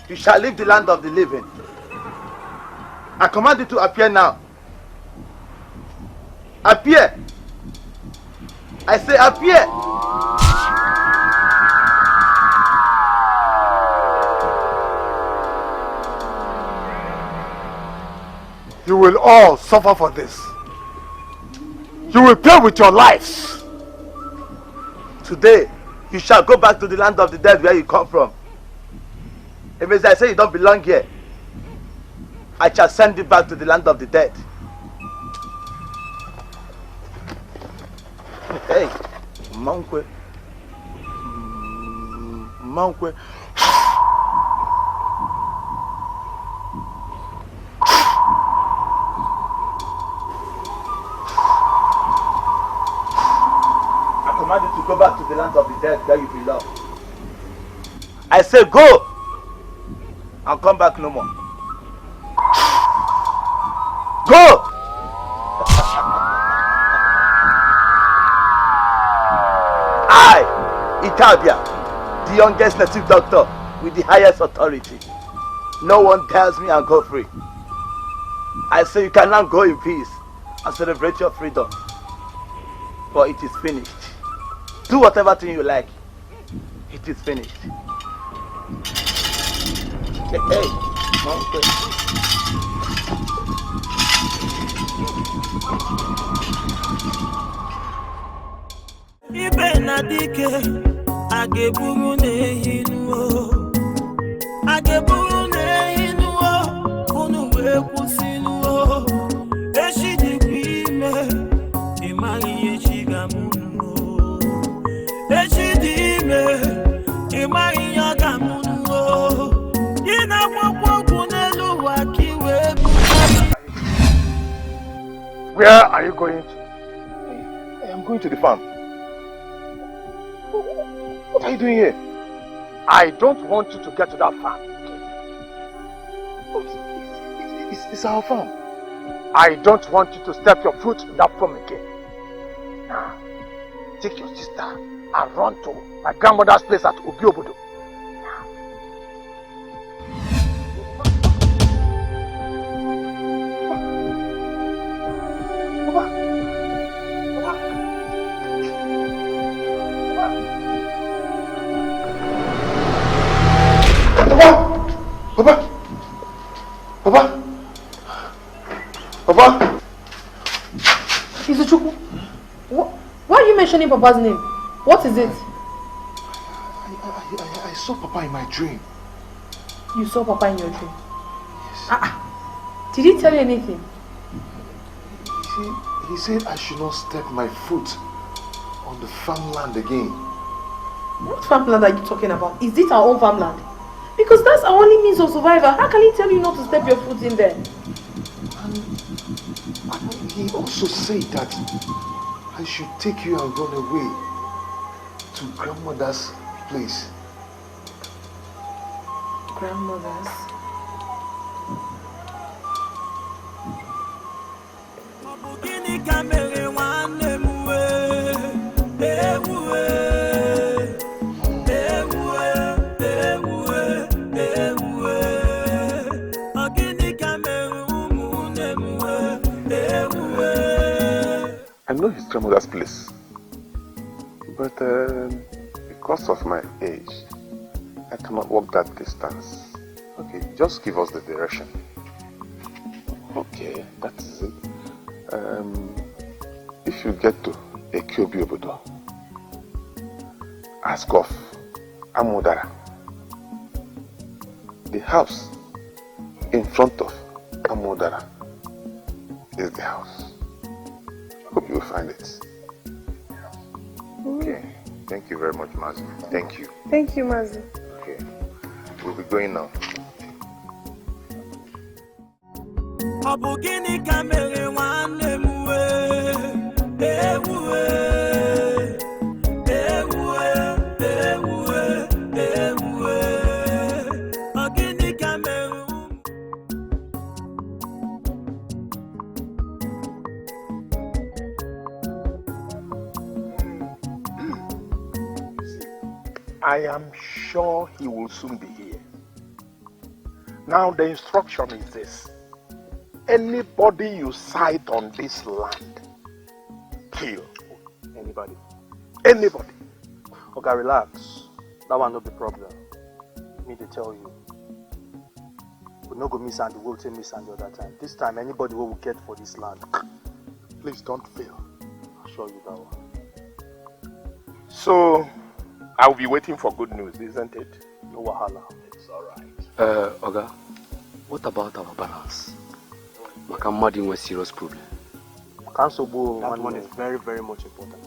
you shall leave the land of the living. I command you to appear now. Appear. I say appear. You will all suffer for this. You will pay with your lives. Today, you shall go back to the land of the dead where you come from. Emezie, I say you don't belong here. I shall send you back to the land of the dead. Hey, Mankwe. Mankwe. I command you to go back to the land of the dead where you belong. I say go and come back no more. Go! I, Itabia, the youngest native doctor with the highest authority. No one tells me I'll go free. I say you can now go in peace and celebrate your freedom. But it is finished. Do whatever thing you like. It is finished. Hey, Ibe na dike ageburu nehinuo ageburu nehinuo unu wee kwusinuo echi dikwa ime ịmaghị echi ga-amụnuo echi dị ime ịmaghị ihe ọ ga-amụnuo gị na-akwakwa okwu n'elu ụwa ka i wee bụkarị. Where are you going to? I am going to the farm. What are you doing here? I don't want you to get to that farm. It's our farm. I don't want you to step your foot in that farm again. Now, take your sister and run to my grandmother's place at Obiobodo. Papa? Izuchukwu, why are you mentioning Papa's name? What is it? I saw Papa in my dream. You saw Papa in your dream? Yes. Did he tell you anything? He said I should not step my foot on the farmland again. What farmland are you talking about? Is it our own farmland? Because that's our only means of survival. How can he tell you not to step your foot in there? And he also said that I should take you and run away to grandmother's place. Grandmother's? know his grandmother's place. But because of my age, I cannot walk that distance. Okay, just give us the direction. Okay, that is it. If you get to Ekiobi Obodo, ask of Amodara. The house in front of Amodara is the house. Hope you will find it. Okay. Thank you very much, Mazi. Thank you. Thank you, Mazi. Okay. We'll be going now. I am sure he will soon be here. Now the instruction is this. Anybody you sight on this land, kill. Anybody? Anybody. Okay, relax. That one not the problem. Me to tell you. We no go miss and we will take miss and the other time. This time anybody will get for this land. Please don't fail. I'll show you that one. So I'll be waiting for good news, isn't it? No wahala. It's alright. Oga, what about our balance? Makamadi was a serious problem. That one is very, very much important.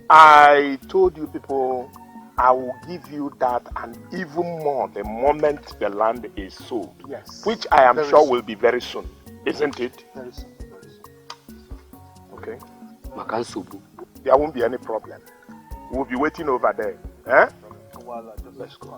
I told you people I will give you that and even more the moment the land is sold. Yes. Which I am Very sure soon. will be very soon, isn't it? Very soon. Okay. Makansubu. There won't be any problem. We'll be waiting over there. Eh? Let's go.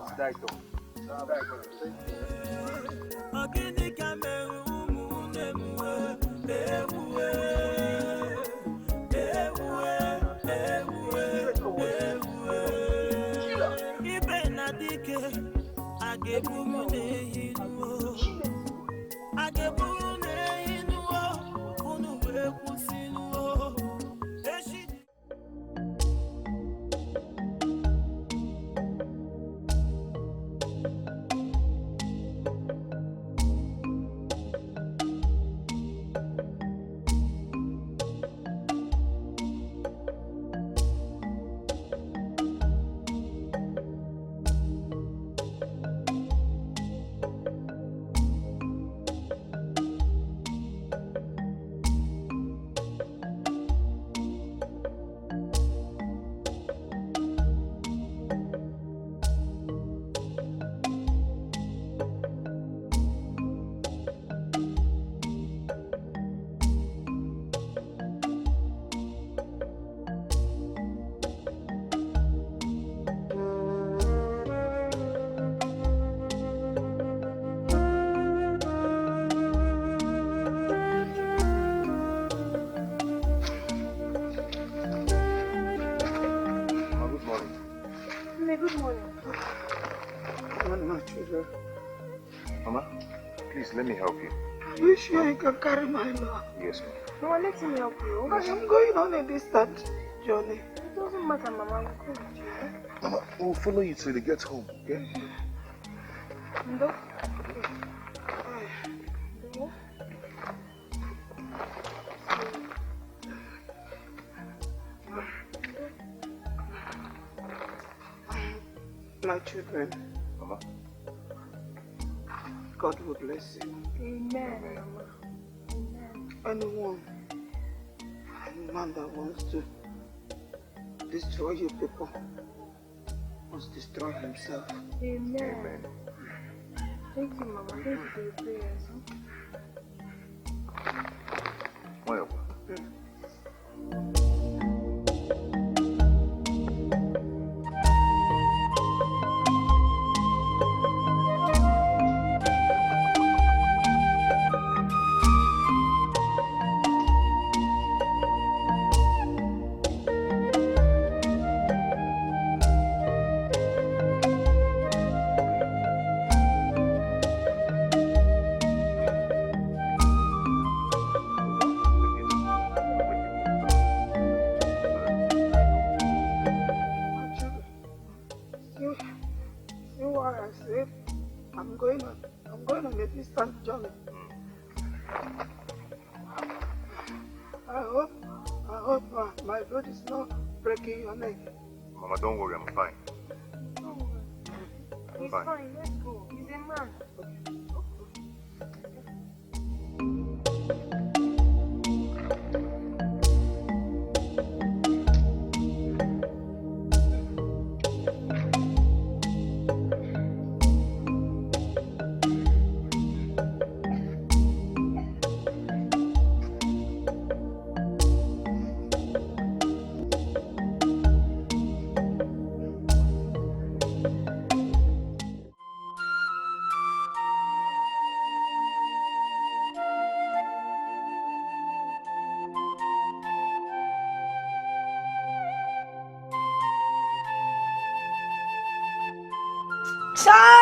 Good morning. No, children. Mama, please let me help you. Are you sure you can carry my love? Yes, ma'am. Mama, let me help you. I am going on a distant journey. It doesn't matter, Mama. I'll go with you. Mama, we'll follow you till you get home, okay? No. My children. Mama. God will bless you. Amen, Mama. Anyone, any man that wants to destroy you people must destroy himself. Amen. Thank you, Mama. Thank you for your prayers. Well. safe. I'm going on a distant journey. I hope my blood is not breaking your neck. Mama, don't worry, I'm fine. Don't worry. He's fine. Let's go. He's a man. Chai!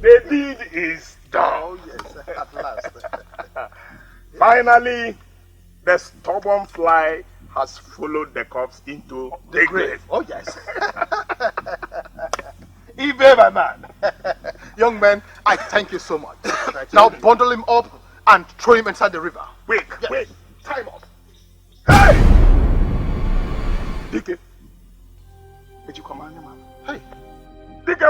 The deed is done. Oh yes, at last. Finally, the stubborn fly has followed the corpse into the grave. Oh yes. Ibe, my man. Young man, I thank you so much. Now bundle him up and throw him inside the river. Quick, yes. quick. Time up. Hey! Dike. Did you command him? Hey. Dike,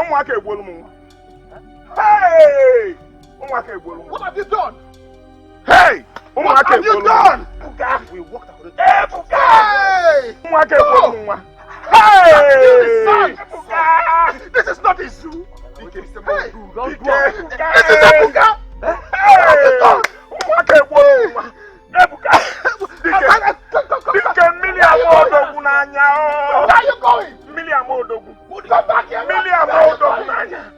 hey! What have you done? Hey! What have you done? We walked out of the Hey! Hey! This is not his zoo. Hey! This is Ebuka! Hey! Where are you going? Come back here. Come back here.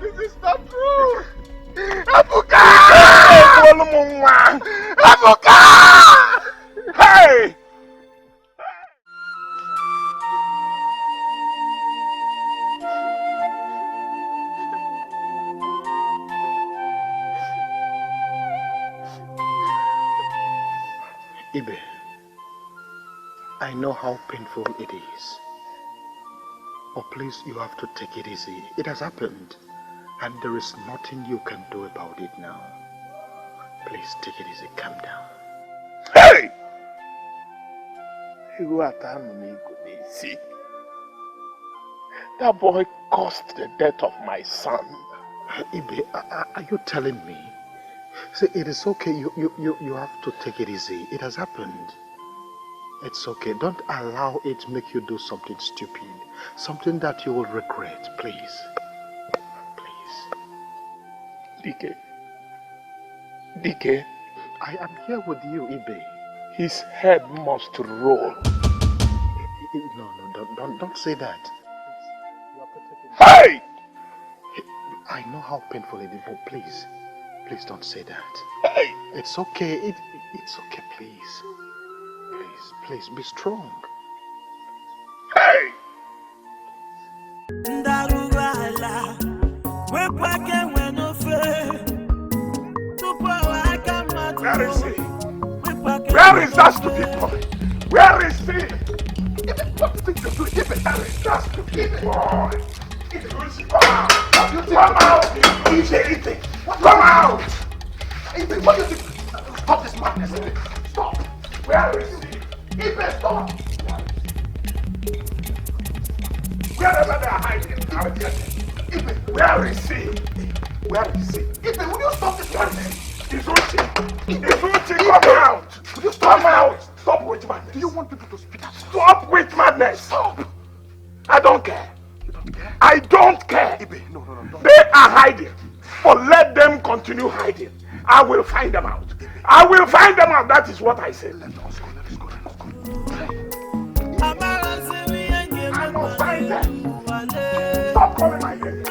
This is not true. Ebuka! Ebuka! Hey! Ibe, I know how painful it is. But please, you have to take it easy. It has happened, and there is nothing you can do about it now. Please take it easy, calm down. Hey! That boy caused the death of my son. Ibe, are you telling me? See, it is okay. You have to take it easy. It has happened. It's okay. Don't allow it make you do something stupid. Something that you will regret, please. Please. DK. I am here with you, Ibe. His head must roll. No, don't say that. Hey! I know how painful it is, but please don't say that. Hey! It's okay. It's okay, please. Please, be strong. Hey! Where is he? Where is that stupid boy? Where is he? What do you think you're doing? Where is that stupid boy? Come out! Easy. Come out! Ibe, what do you think? Stop this madness, Ibe. Stop. Where is he? Ibe, stop. Wherever they are hiding, I'll get him. Ibe, where is he? Where is he? Ibe, will you stop this madness? Izuchi, come out! Will you stop out! Stop with madness! Do you want people to speak out? Stop with madness! Stop! I don't care. You don't care? I don't care. Ibe, no. They are hiding. But let them continue hiding. I will find them out. I will find them out. That is what I said. Let's go. I must find them. Stop calling my name.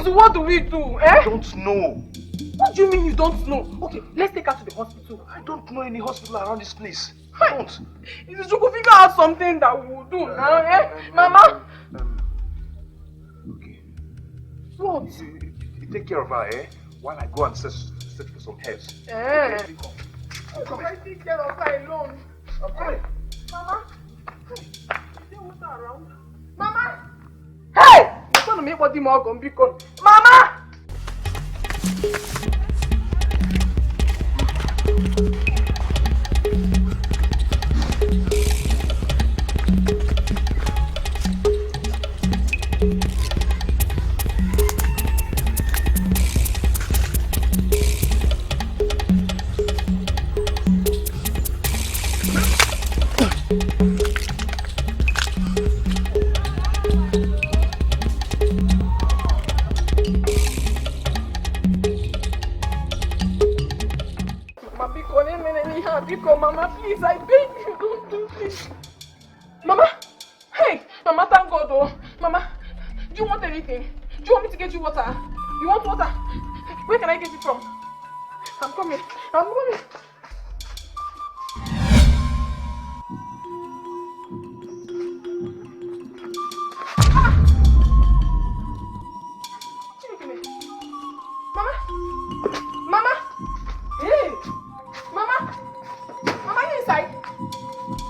What do we do, eh? I don't know. What do you mean you don't know? Okay, let's take her to the hospital. I don't know any hospital around this place. I don't. You could figure out something that we will do now, eh? Mama? Okay. What? You take care of her, eh? While I go and search for some herbs. Eh? Okay, come. I take care of her alone. I'm coming. Mama? Is there water around? Mama? Hey! I'm going to make body more gum because Mama! Mama, please, I beg you, don't do this. Mama? Hey, Mama, thank God, oh. Mama, do you want anything? Do you want me to get you water? You want water? Where can I get it from? I'm coming. Mama? Hey! Mama, you inside?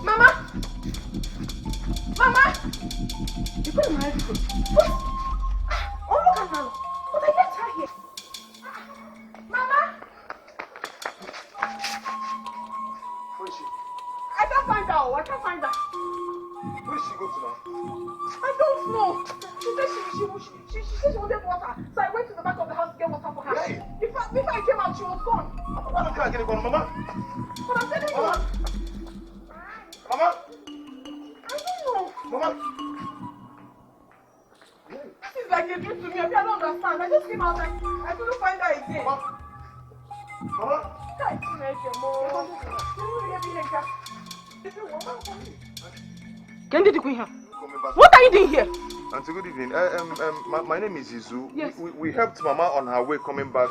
Mama? You put in my phone. What? Where did she go to now? I don't know. She said she said she wanted water. So I went to the back of the house to get water for her. Hey. Before I came out, she was gone. Why don't I get it gone, Mama? But I'm telling you. Mama? I don't know. Mama? This is like a dream to me. I don't understand. I just came out and I couldn't find her again. Mama? What are you doing here? Auntie, good evening. My name is Izu. Yes. We helped Mama on her way coming back.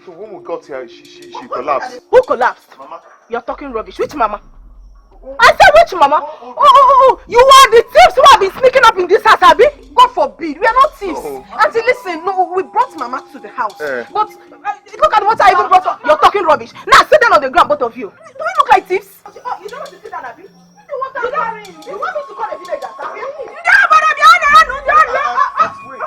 So when we got here, she collapsed. Who collapsed? Mama. You're talking rubbish. Which mama? I said which mama? Oh, you are the thieves who have been sneaking up in this house, Abby? God forbid, we are not thieves. No. Auntie, listen, no, we brought mama to the house. Eh. But look at what I even brought up. You're talking rubbish. Now sit down on the ground, both of you. Do we look like thieves? Oh, you don't want to sit down, Abby? You want me to call a village at Abby? Wait.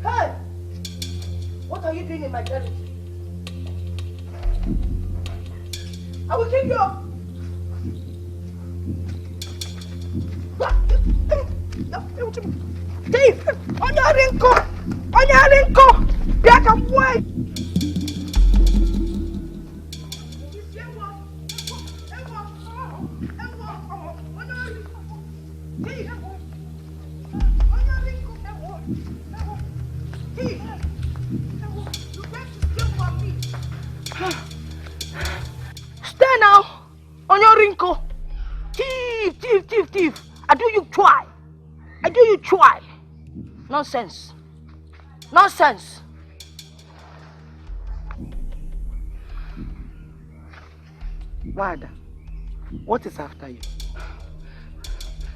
Hey! What are you doing in my territory? I will kill you! Thief! Onyarinko! Back away! Stay now! Onyarinko! Thief! I do you try! Nonsense! Wada, what is after you?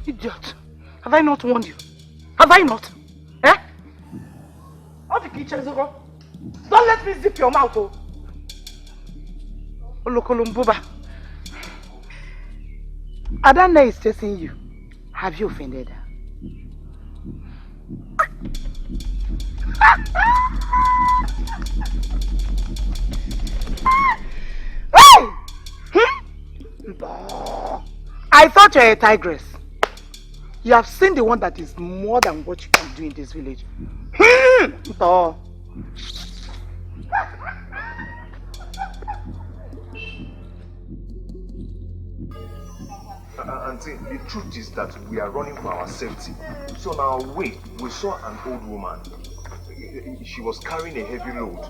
Idiot! Have I not warned you? Have I not? Eh? All the kitchens over. Don't let me zip your mouth, oh! Olokolumbuba. Adana is chasing you. Have you offended her? Hey! I thought you were a tigress. You have seen the one that is more than what you can do in this village. Auntie, the truth is that we are running for our safety. So on our way, we saw an old woman. She was carrying a heavy load,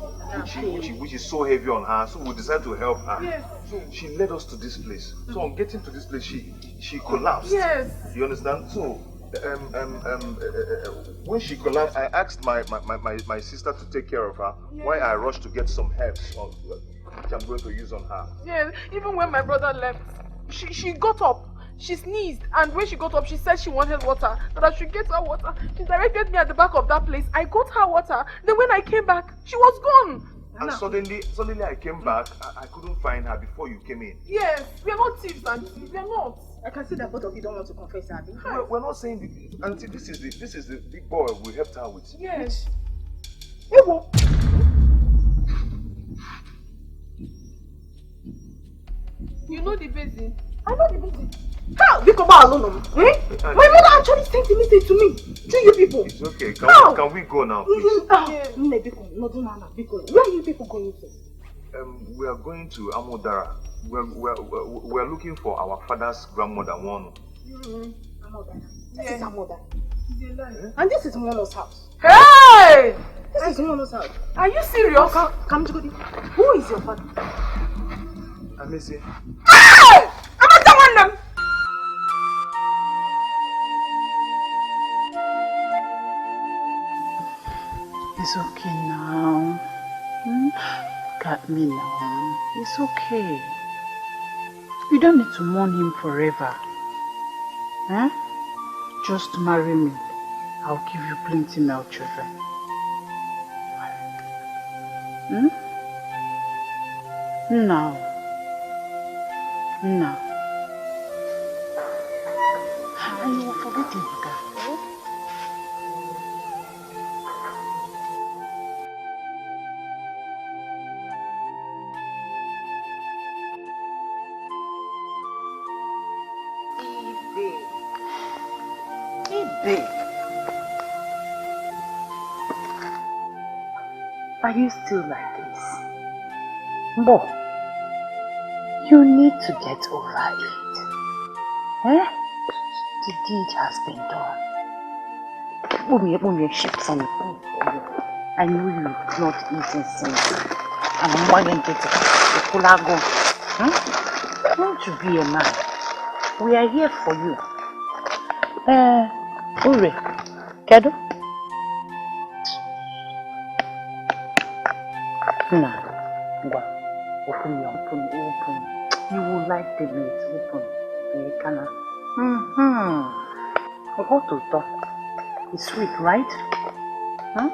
which is so heavy on her. So we decided to help her. Yes. So she led us to this place. So on getting to this place, she collapsed. Yes. You understand? So when she collapsed, I asked my sister to take care of her. Yes. While I rushed to get some herbs which I'm going to use on her. Yes, even when my brother left, she got up. She sneezed, and when she got up, she said she wanted water, that I should get her water. She directed me at the back of that place. I got her water. Then when I came back, she was gone. And suddenly I came back. I couldn't find her before you came in. Yes, we are not thieves, Auntie. We are not. I can see that both of you don't want to confess, Abby. We're not saying Auntie, this is the big boy we helped her with. Yes. You know the basin? I know the basin. How? Because alone. My mother actually sent a message to me. To you people. It's okay. How? Can we go now, please? Where are you people going to? We are going to Amodara. We're looking for our father's grandmother, Wonu. Amodara. This is Amodara. And this is Mono's house. Hey! This is Mono's house. Are you serious? Come to Godi. Who is your father? Amesi. Hey! I'm not the one them. It's okay now. Look at me now. It's okay. You don't need to mourn him forever. Huh? just marry me, I'll give you plenty male children. Hmm? No. No. And you will forget Ebuka. Ibe. Are you still like this? Bo, you need to get over it. Eh? The deed has been done. I know you're not eating since. And I'm going to get it. Don't you be a man. We are here for you. Ure, Kedu? Nah, open. You will like the meat, open. What to talk? It's sweet, right? Huh?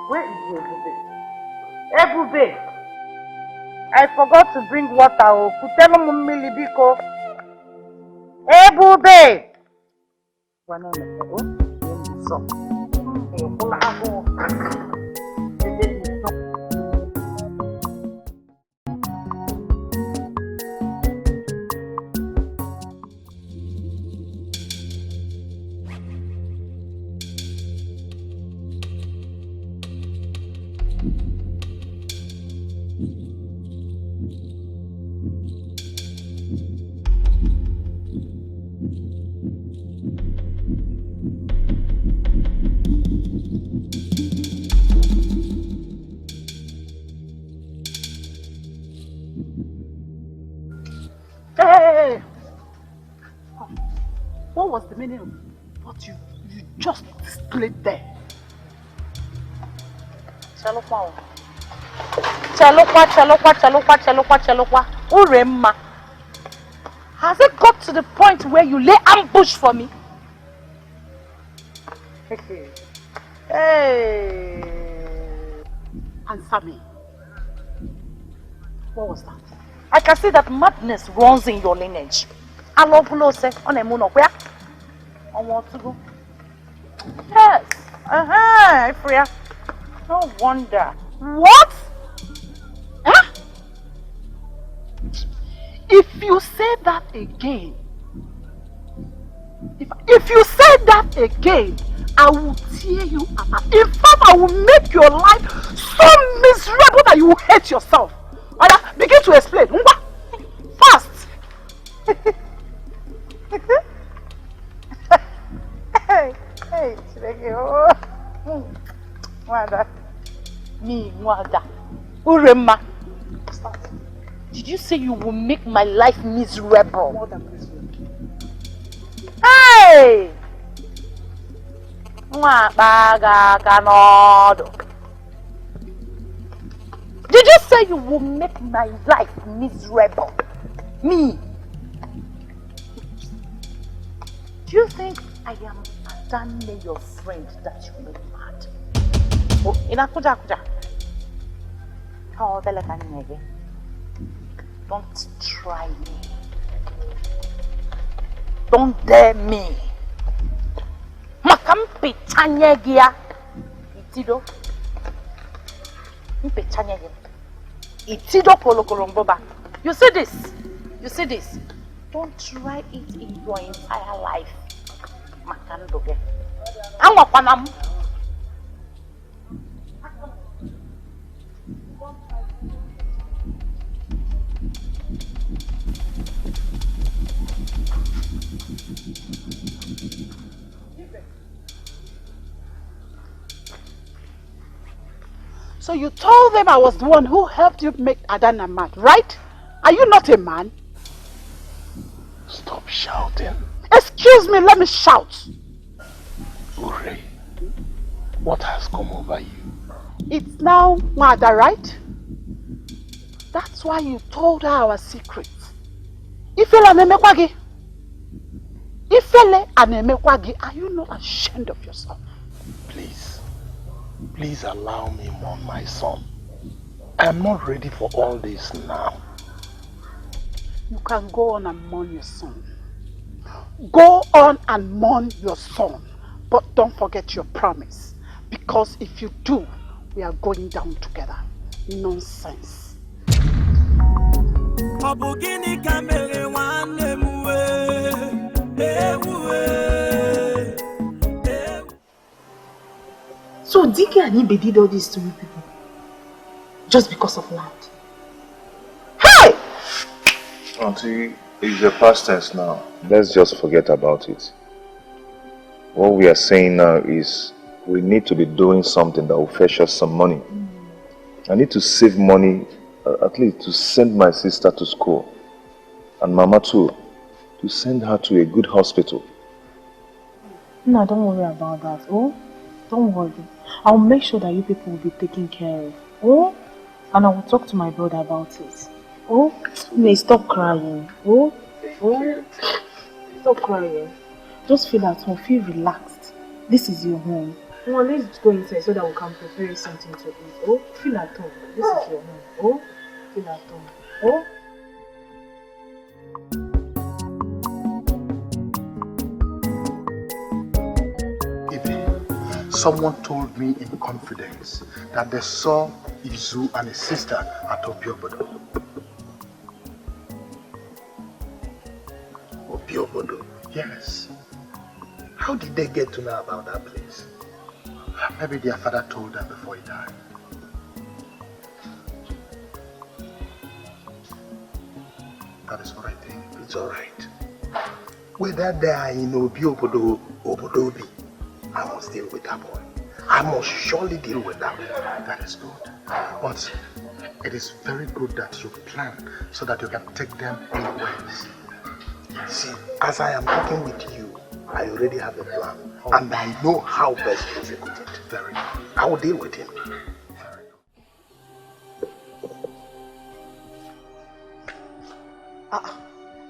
Where is Ebube? Ebube! I forgot to bring water. Kutelo mumili biko. Ebube! Hey! What was the meaning of what you just displayed there? Chalokwa. Uremma. Has it got to the point where you lay ambush for me? Hey! Answer me. What was that? I can see that madness runs in your lineage. Yes. Freya. No wonder. What? Huh? If you say that again, if you say that again, I will tear you apart. In fact, I will make your life so miserable that you will hate yourself. Begin to explain. Fast. Hey, Wanda. Me, Wanda. Urema. Did you say you will make my life miserable? More than miserable. Hey! Did you say you will make my life miserable? Me? Do you think I am Adane, your friend, that you make mad? Oh, inakuja. Don't try me. Don't dare me. Makampi chanyegia. Itido. Itido kolokolomboba. You see this? Don't try it in your entire life. Makandoge. Angwapanam. So you told them I was the one who helped you make Adana mad, right? Are you not a man? Stop shouting. Excuse me, let me shout. Ure, What has come over you? It's now Mada, right? That's why you told her our secret. Ifele anemekwagi. Ifele anemekwagi. Are you not ashamed of yourself? Please. Please allow me mourn my son. I am not ready for all this now. You can go on and mourn your son. Go on and mourn your son. But don't forget your promise. Because if you do, we are going down together. Nonsense. So Dike and Ibe did all this to you people just because of land. Hey! Auntie, it's the past tense now. Let's just forget about it. What we are saying now is we need to be doing something that will fetch us some money. I need to save money, at least to send my sister to school. And Mama too, to send her to a good hospital. No, don't worry about that. Oh, don't worry. I'll make sure that you people will be taken care of. Oh, and I will talk to my brother about it. Oh, you may stop crying. Oh, stop crying. Just feel at home, feel relaxed. This is your home. Well, let's go inside so that we can prepare something to eat. Oh, feel at home. This is your home. Oh, feel at home. Oh. Someone told me in confidence that they saw Izu and his sister at Obiobodo. Obiobodo? Yes. How did they get to know about that place? Maybe their father told them before he died. That is what I think. It's alright. Whether they are in Obiobodo or Obodobi, I must deal with that boy. I must surely deal with that boy. That is good. But it is very good that you plan so that you can take them anywhere. See, as I am talking with you, I already have a plan. And I know how best to execute it. Very good. I will deal with him.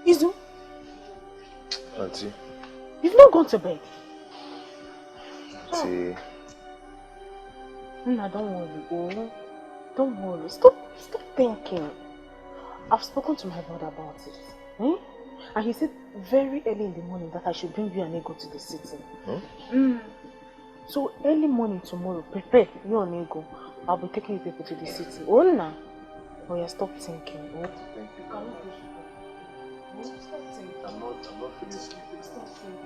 Izu? Auntie. You've not gone to bed. See. No, don't worry. Oh, don't worry. Stop thinking. I've spoken to my brother about it. And he said very early in the morning that I should bring you and Ego to the city. So early morning tomorrow, prepare you and Ego. I'll be taking you people to the city. Oh, no. Oh, yeah, stop thinking. Oh. Thank you. Stop thinking. I'm not feeling sleepy. Stop thinking.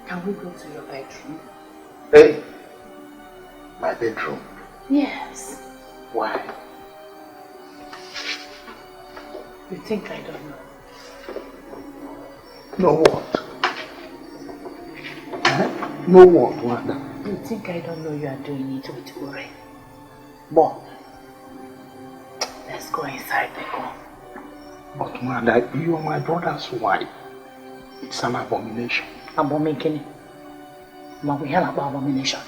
Can we go to your bedroom? Hey! My bedroom? Yes. Why? You think I don't know? Know what? Know what, Wanda? You think I don't know you are doing it with Ure? But let's go inside the car. But Wanda, you are my brother's wife. It's an abomination. Abomination? But we heard about abomination.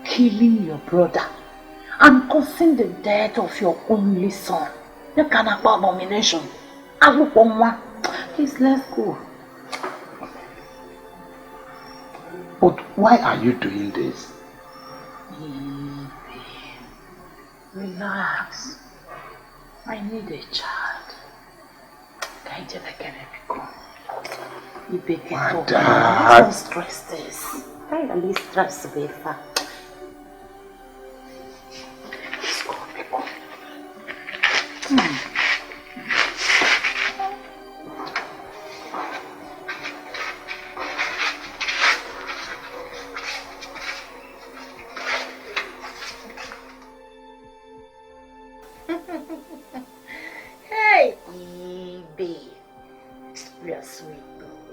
Killing your brother and causing the death of your only son. You can have abomination. Please, let's go. But why are you doing this? Relax. I need a child. My dad. Don't stress this. I am stressed, Befa. Let's go, Beko. Hey, Ibe. You are sweet, though.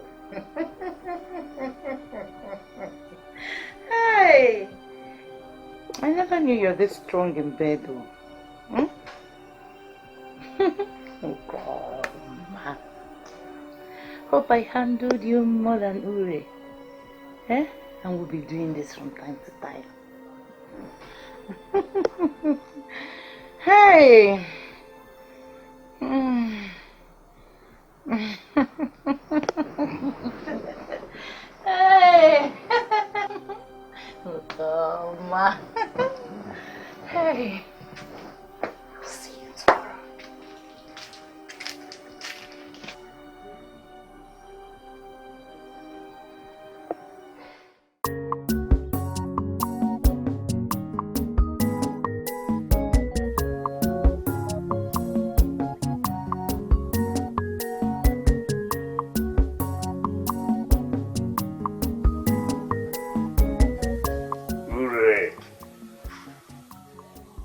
Hey. I never knew you're this strong in bed, though. Oh, God, man. Hope I handled you more than Uri. Eh? And we'll be doing this from time to time. Hey! Hey! Oh, ma. Hey! I'll see you tomorrow.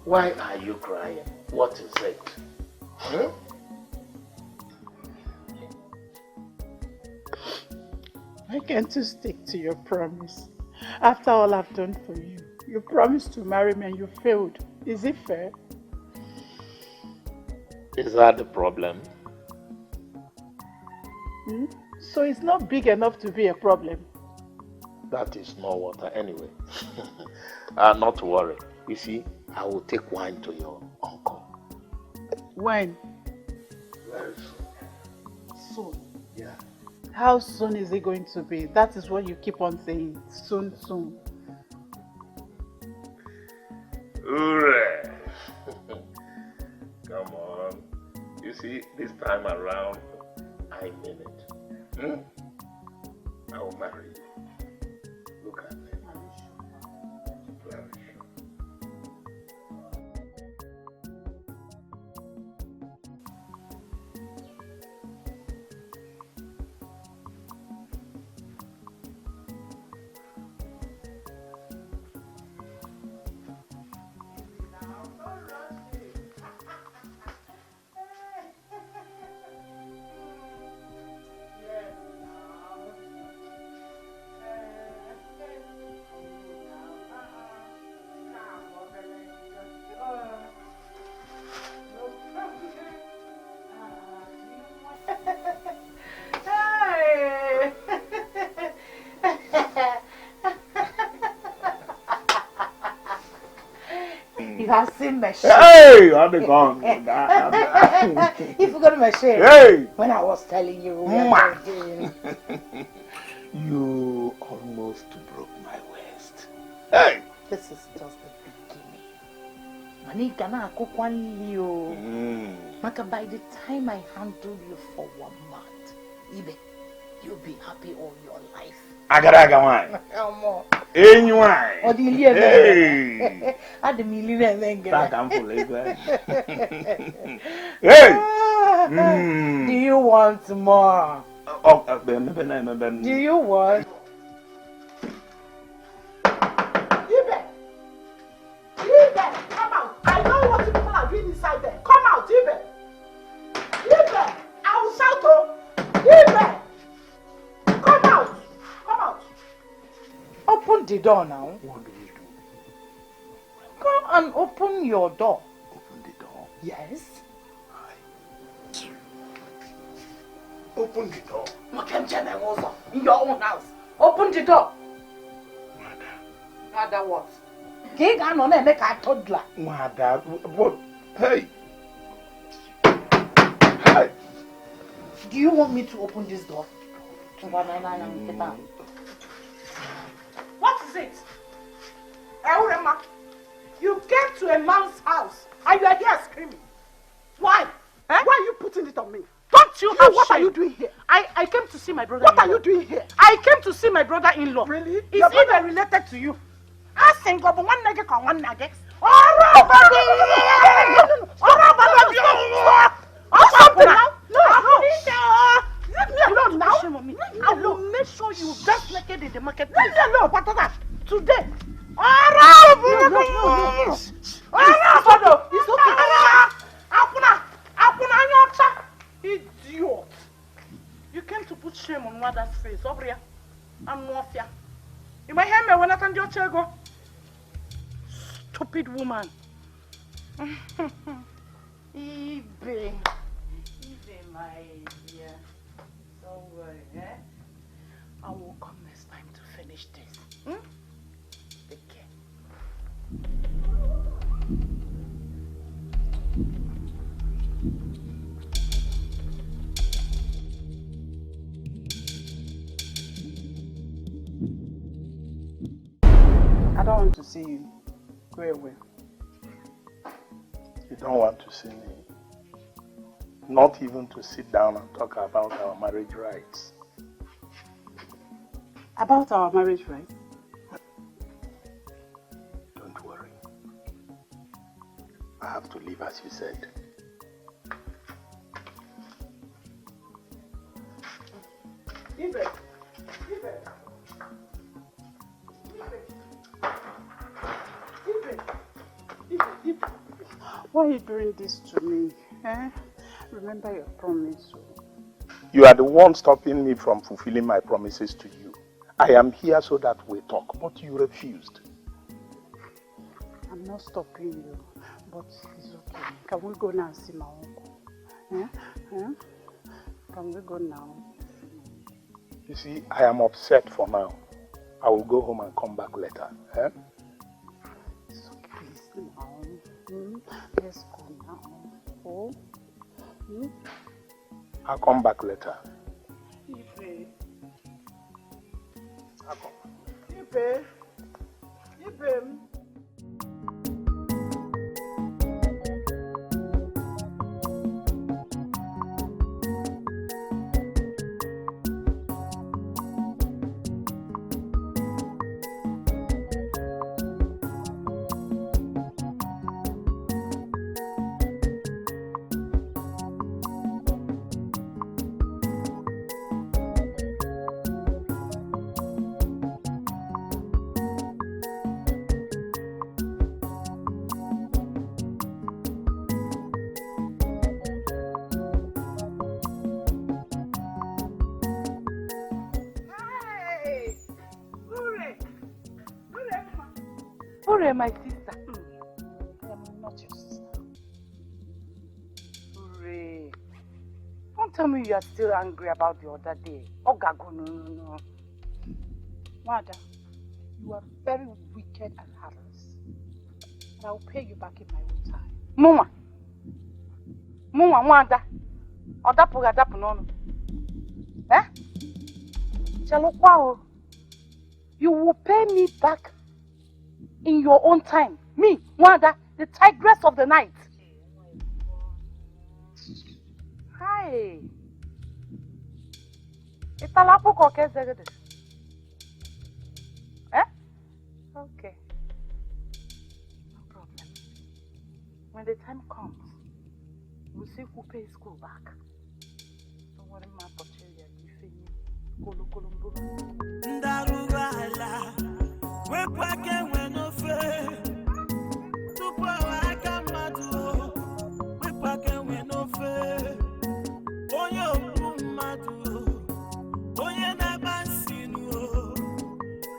Why are you crying? What is it? Huh? Why can't you stick to your promise? After all I've done for you, you promised to marry me and you failed. Is it fair? Is that the problem? So it's not big enough to be a problem. That is no water anyway. Not to worry. You see, I will take wine to your uncle. When? Very soon. Soon. Yeah. How soon is it going to be? That is what you keep on saying. Soon, soon. Hooray! Come on. You see, this time around, I mean it. I will marry you. Look at me. Very sure. You have seen my shame. Hey, how they gone? You forgot my shame. Hey! When I was telling you what I was doing. You almost broke my waist. Hey! This is just the beginning. Manika na kukwani yo. Maka by the time I handle you for 1 month, Ibe, you'll be happy all your life. Agaraga wine. Any wine. Or the million. Hey! At the million then get. Hey! Do you want more? Do you want? Ibe, come out. I know what people are doing inside there. Come out, Ibe. Ibe, I will shout, oh. Ibe, come out. Come out. Open the door now. What do we do? Come and open your door. Open the door? Yes. Open the door. In your own house. Open the door. Mother what? King and on make a toddler. Mother, what? Hey! Do you want me to open this door? What is it? Eurema, you came to a man's house and you are here screaming. Why? Why are you putting it on me? Don't you have What shame? Are you doing here? I came to see my brother-in-law. What are you doing here? I came to see my brother-in-law. Really? Is even related to you? Ask him, but one nugget on one nugget. Something now? No. Leave me alone now. I will make sure you dance naked in the marketplace. Leave me alone. What is that? Today. It's okay. Idiot. You came to put shame on mother's face. Over here. I'm not fear. You might hear me when I can do go. Stupid woman. Ibe, my dear. Don't worry, eh? I will come next time to finish this. Take care. I don't want to see you. Go away. You don't want to see me? Not even to sit down and talk about our marriage rights? About our marriage rights? Don't worry. I have to leave as you said. Ibe. Why are you doing this to me? Eh? Remember your promise. You are the one stopping me from fulfilling my promises to you. I am here so that we talk, but you refused. I'm not stopping you, but it's okay. Can we go now and see my uncle? Can we go now? You see, I am upset for now. I will go home and come back later. Eh? It's okay, please now. Let's go now. Oh. I'll come back later. Ibe. I'll come. Ibe. My sister. I am not your sister. Hooray. Don't tell me you are still angry about the other day. Ogago, no. Wada, you are very wicked and heartless. And I will pay you back in my own time. Mama, Wada. Odapu no. Eh? Chalo, you will pay me back in your own time. Me, Wanda, the tigress of the night. Hi. Italapo koke zegede. Eh? Okay. No problem. When the time comes, we'll see who pays school back. Don't worry, my portfolio. Kolo mbulu. Ndarugala. Wepake wenofe, tupo waka madu. Wepake wenofe, onye oku madu, onye nabasinu.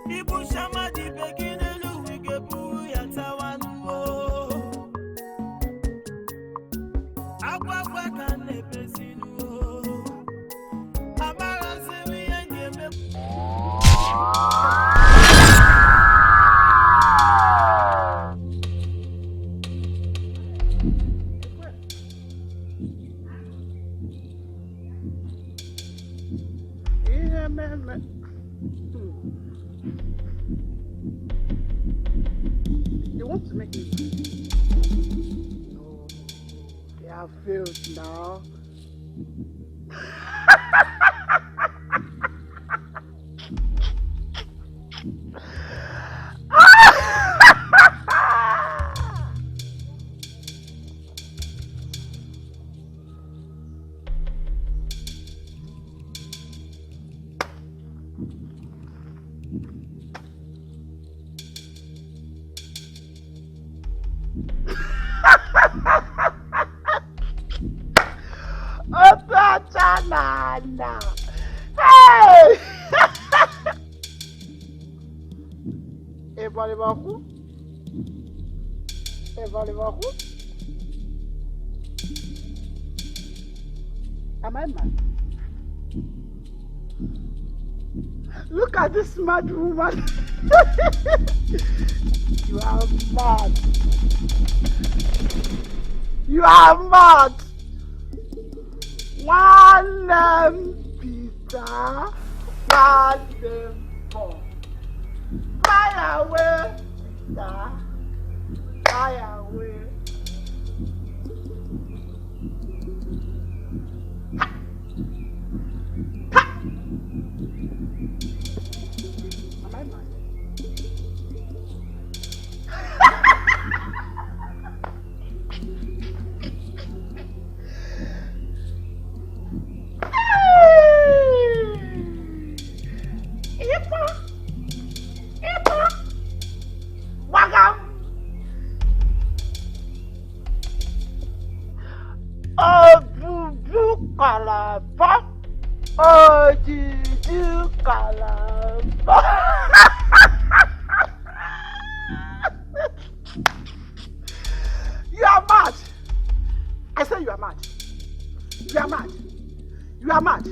Ibu shama di begine luwige buru yatawanu. Agwa kane besinu. Amara semi engeme. They want to make me. No, they have failed now. Nana. Hey! Everybody who? Everybody who? Am I mad? Look at this mad woman. You are mad. You are mad. One Peter, one Paul. Fly away, Peter. Fly away. Am I mad? Kalaba, oh, Juju Kalaba. You are mad. I say you are mad. You are mad. You are mad.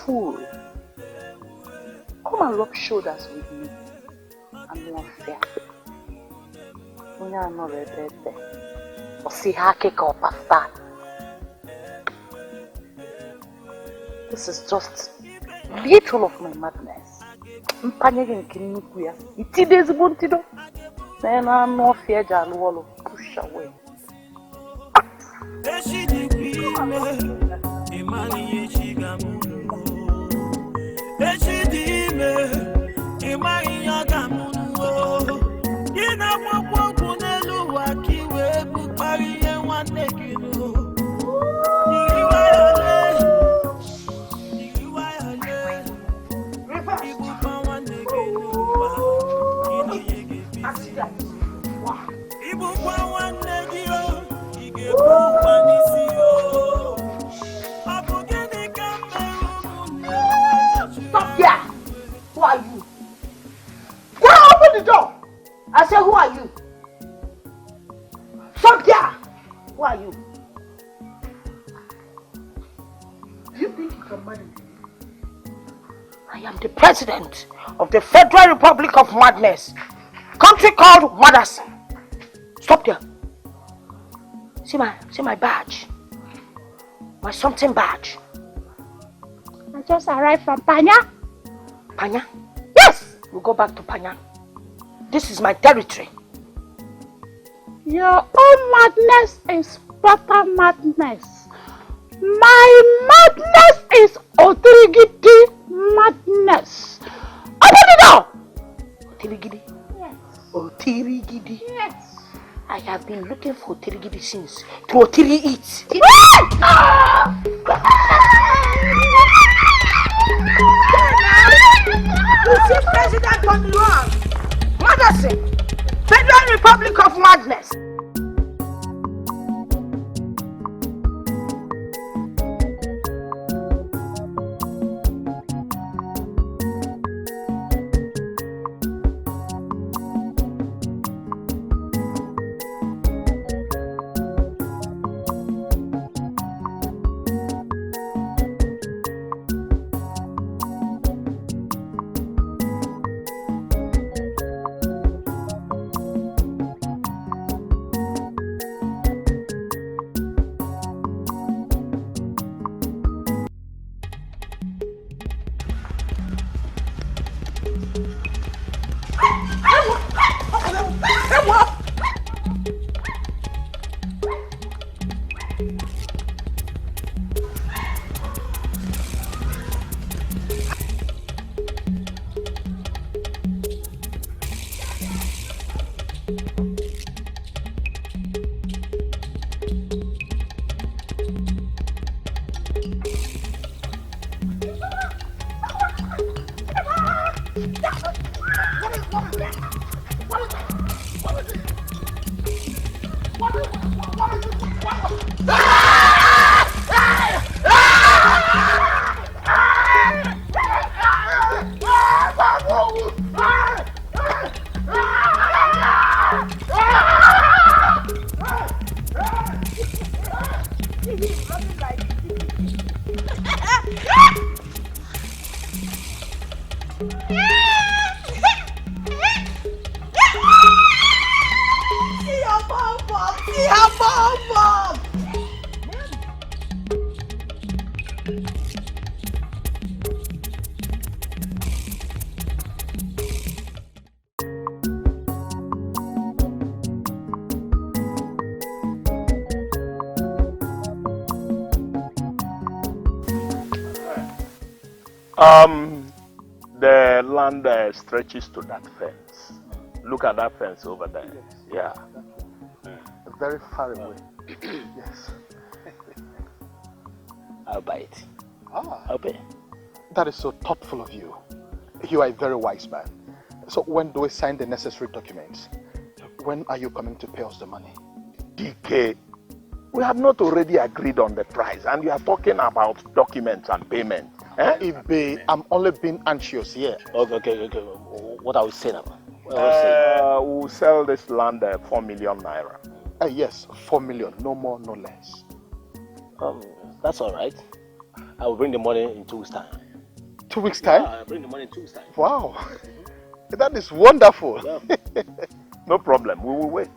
Fool. Come and rub shoulders with me. I'm not fair. I'm not ready. Or see how kick up after. This is just little of my madness. I'm panicking in Nukuya. It's days buntido. Then I'm not fair, Jalwalo. Push away. Stop there! Who are you? Go open the door! I said, who are you? Stop there! Who are you? Do you think you can manage me? I am the president of the Federal Republic of Madness, country called Madison. Stop there. See my badge. My something badge. I just arrived from Panya. Panya? Yes! We'll go back to Panya. This is my territory. Your own madness is proper madness. My madness is Otirigidi madness. Open the door! Otirigidi? Yes. Otirigidi? Yes. I have been looking for Otirigidi since. To Otiri eat. You see President on the run. Madison, Federal Republic of Madness. The land stretches to that fence. Look at that fence over there. Yeah. Very far away. Yes. I'll buy it. I'll pay. That is so thoughtful of you. You are a very wise man. So when do we sign the necessary documents? When are you coming to pay us the money? DK, we have not already agreed on the price and you are talking about documents and payment. Ibe, I'm only being anxious here. Okay. What are we saying about? We'll sell this land 4 million naira. Yes, 4 million, no more, no less. That's all right. I will bring the money in 2 weeks' time. 2 weeks' time? Yeah, I'll bring the money in 2 weeks' time. Wow, that is wonderful. Yeah. No problem, we will wait.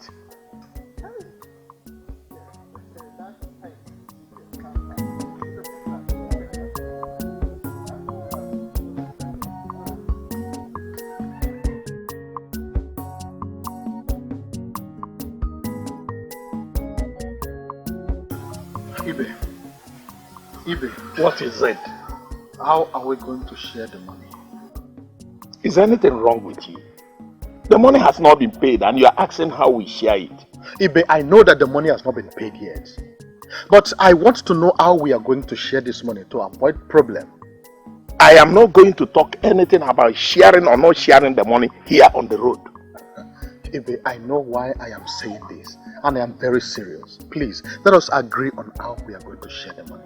Ibe, what is it? How are we going to share the money? Is anything wrong with you? The money has not been paid and you are asking how we share it. Ibe, I know that the money has not been paid yet. But I want to know how we are going to share this money to avoid problem. I am not going to talk anything about sharing or not sharing the money here on the road. Ibe, I know why I am saying this and I am very serious. Please, let us agree on how we are going to share the money.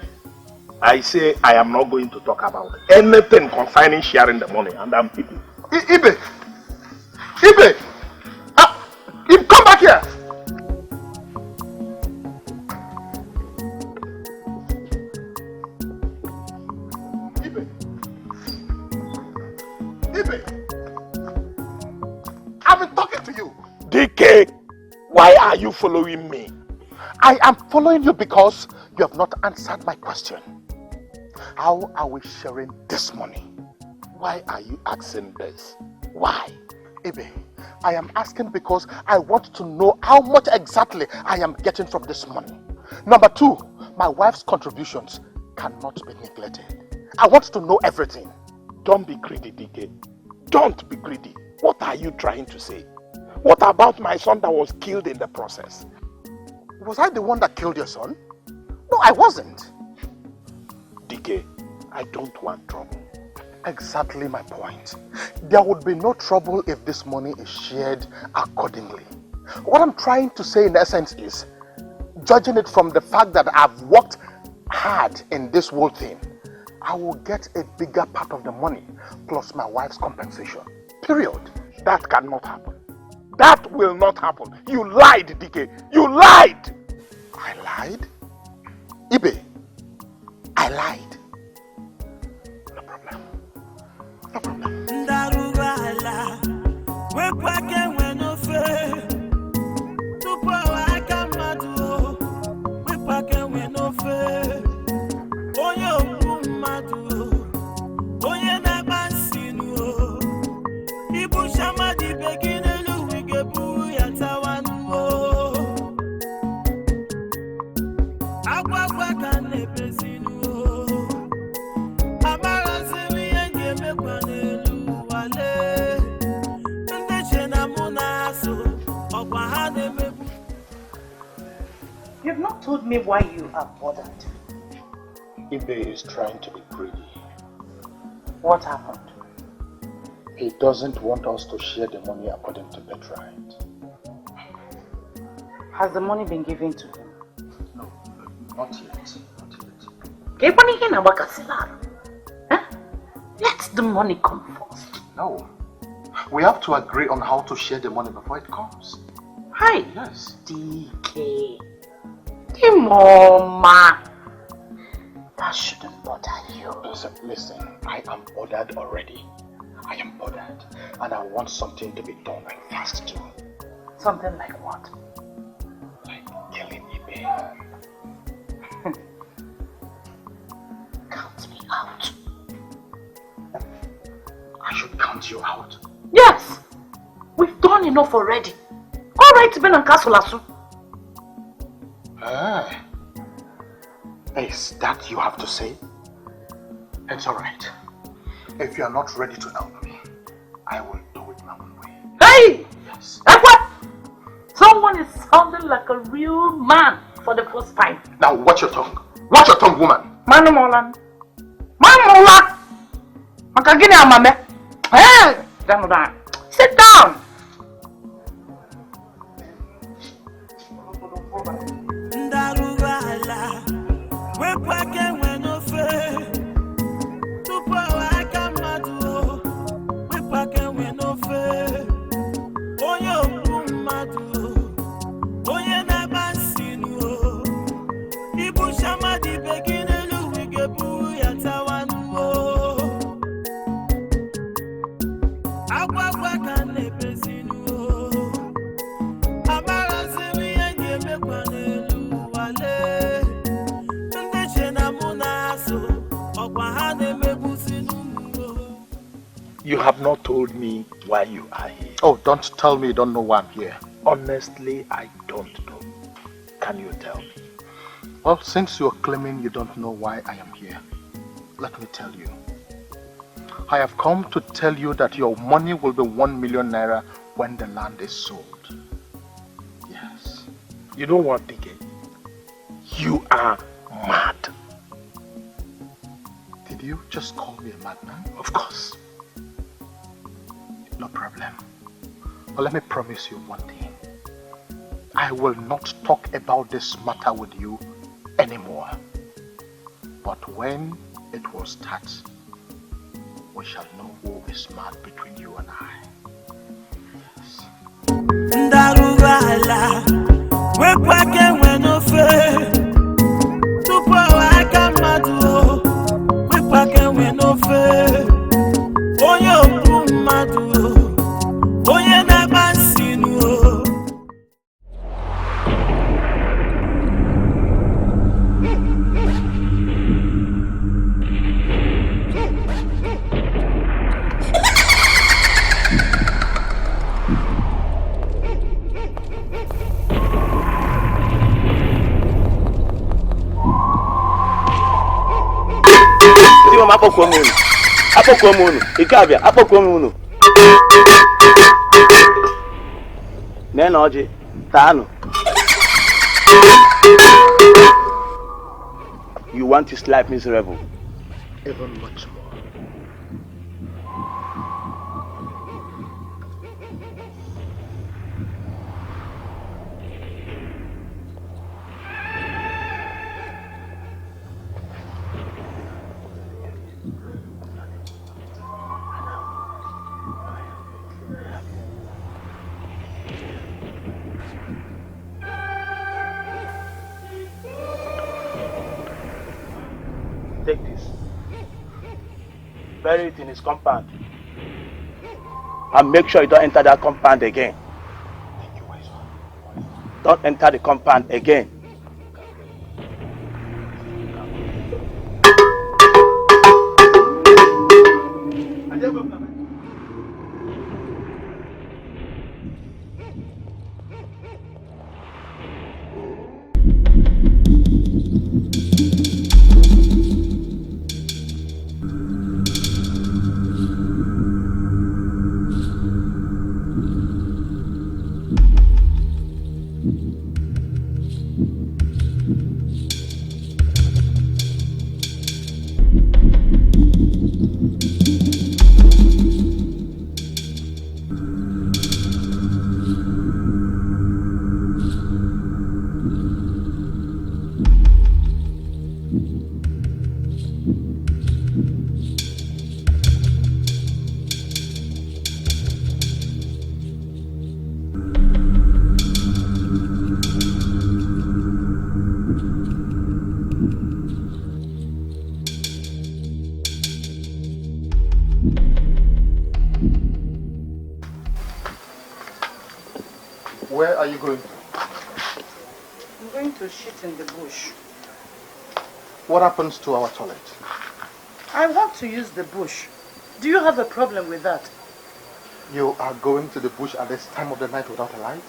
I say I am not going to talk about anything concerning sharing the money and I'm people. Ibe! Ibe! Come back here! Ibe! I've been talking to you. DK, why are you following me? I am following you because you have not answered my question. How are we sharing this money? Why are you asking this? Why? Ibe, I am asking because I want to know how much exactly I am getting from this money. Number 2, my wife's contributions cannot be neglected. I want to know everything. Don't be greedy, DK. Don't be greedy. What are you trying to say? What about my son that was killed in the process? Was I the one that killed your son? No, I wasn't. DK, I don't want trouble. Exactly my point. There would be no trouble if this money is shared accordingly. What I'm trying to say in essence is, judging it from the fact that I've worked hard in this whole thing, I will get a bigger part of the money plus my wife's compensation. Period. That cannot happen. That will not happen. You lied, DK. You lied! I lied? Ibe, I lied. No problem. No problem. Ndarubala, wekwake wenofe, tupo waka madu, wekwake wenofe, onye oku madu, onye nabansinu, ibu shamadi beginelu wigebu yatawanu, agwagwa kanepesinu. You've not told me why you are bothered. Ibe is trying to be greedy. What happened? He doesn't want us to share the money according to birthright. Has the money been given to him? No, not yet. Let the money come first. No. We have to agree on how to share the money before it comes. Hi. Yes. DK. Mama. That shouldn't bother you. Listen, I am bothered already. I am bothered. And I want something to be done like fast too. Something like what? Like killing Ibe. Count me out. I should count you out? Yes! We've done enough already. Alright, Ben and Kasulasu. Is that you have to say? It's alright. If you are not ready to help me, I will do it my own way. Hey! Yes. Hey, what? Someone is sounding like a real man for the first time. Now watch your tongue. Watch your tongue, woman. Manu Molan. Manu Makagini amame. Hey! Sit down. Ndarubala, wekwake wenofe, tupo waka madu, wekwake wenofe, onye oku madu, onye nabansinu, ibu shamadi beginelu wigebu yatawanu, agwagwa kanepesinu, amarazimi yenye mekwanelu wale, ndeche na munaso, okwahane mebusinu. You have not told me why you are here. Oh, don't tell me you don't know why I'm here. Honestly, I don't know. Can you tell me? Well, since you're claiming you don't know why I am here, let me tell you. I have come to tell you that your money will be 1 million naira when the land is sold. Yes. You know what, DK? You are mad. Did you just call me a madman? Of course. No problem. But let me promise you one thing. I will not talk about this matter with you anymore. But when it will start, we shall know who is mad between you and I. Yes. Ndarubala, wekwake wenofe, tupo waka madu, wekwake wenofe, onye oku madu, onye nabansinu. akpọkuo m unu. Akpọkuo m unu. Ike abịa, akpọkuo m unu. Nee na ọjị, taanụ. You want his life miserable? Even much more. Take this. Bury it in his compound. And make sure you don't enter that compound again. Don't enter the compound again. Where are you going? I'm going to shit in the bush. What happens to our toilet? I want to use the bush. Do you have a problem with that? You are going to the bush at this time of the night without a light?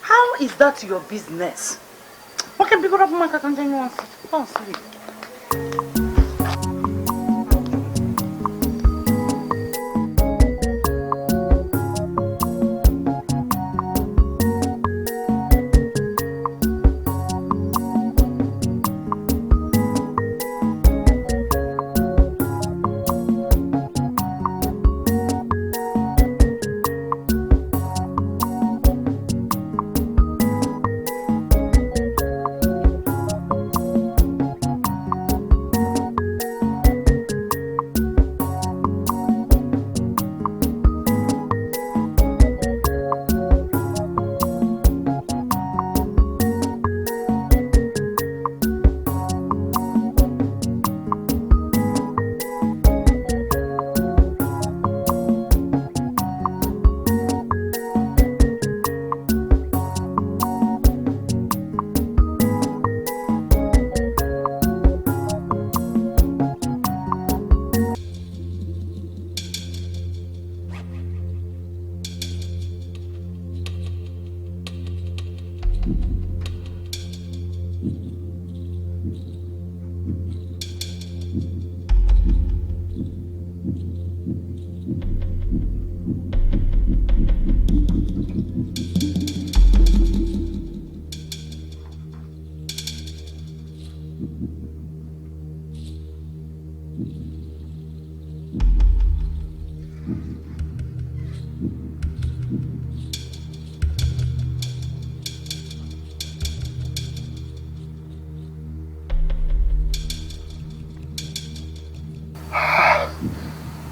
How is that your business? Okay, pick it up, Maka, continue on. Don't sleep.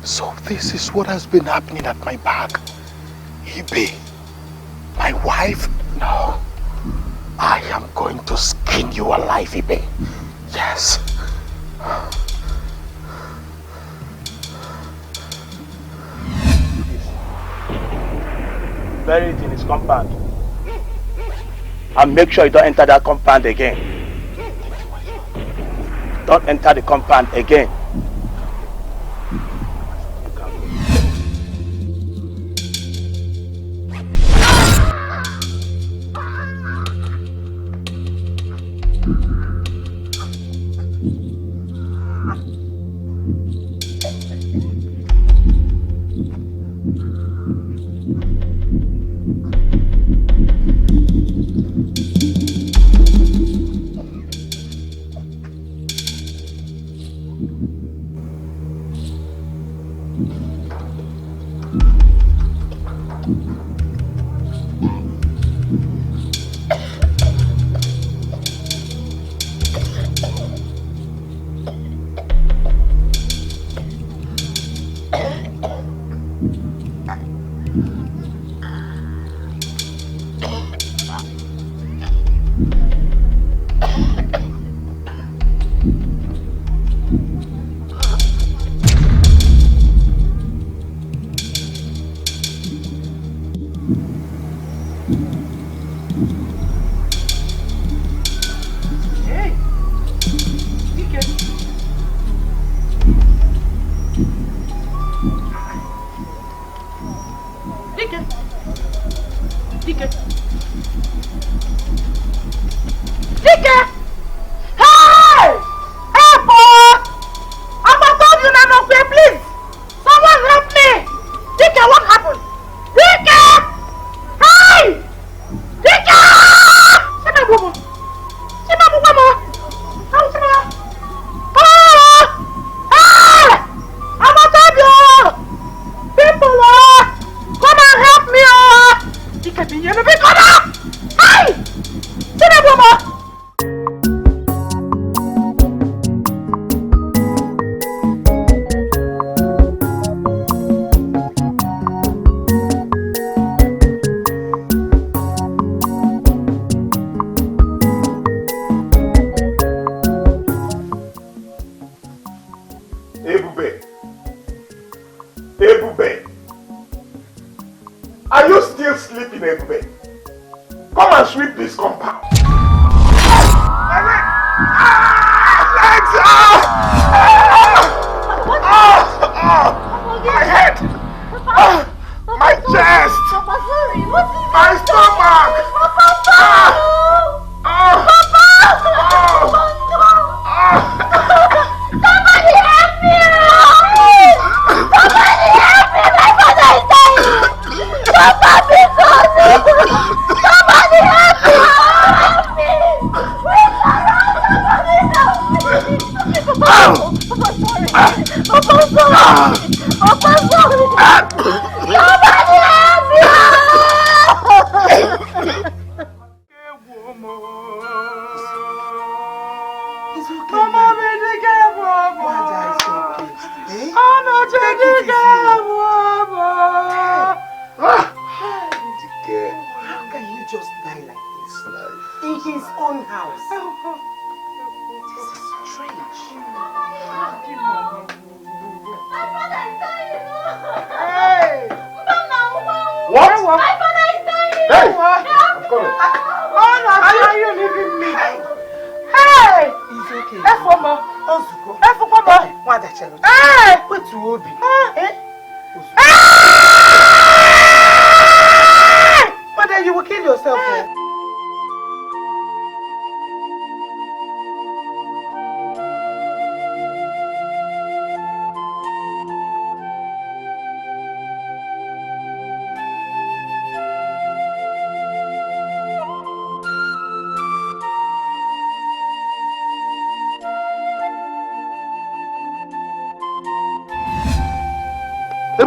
So this is what has been happening at my back. Ibe, my wife? No. I am going to skin you alive, Ibe. Yes. Bury it in his compound. And make sure you don't enter that compound again. Don't enter the compound again.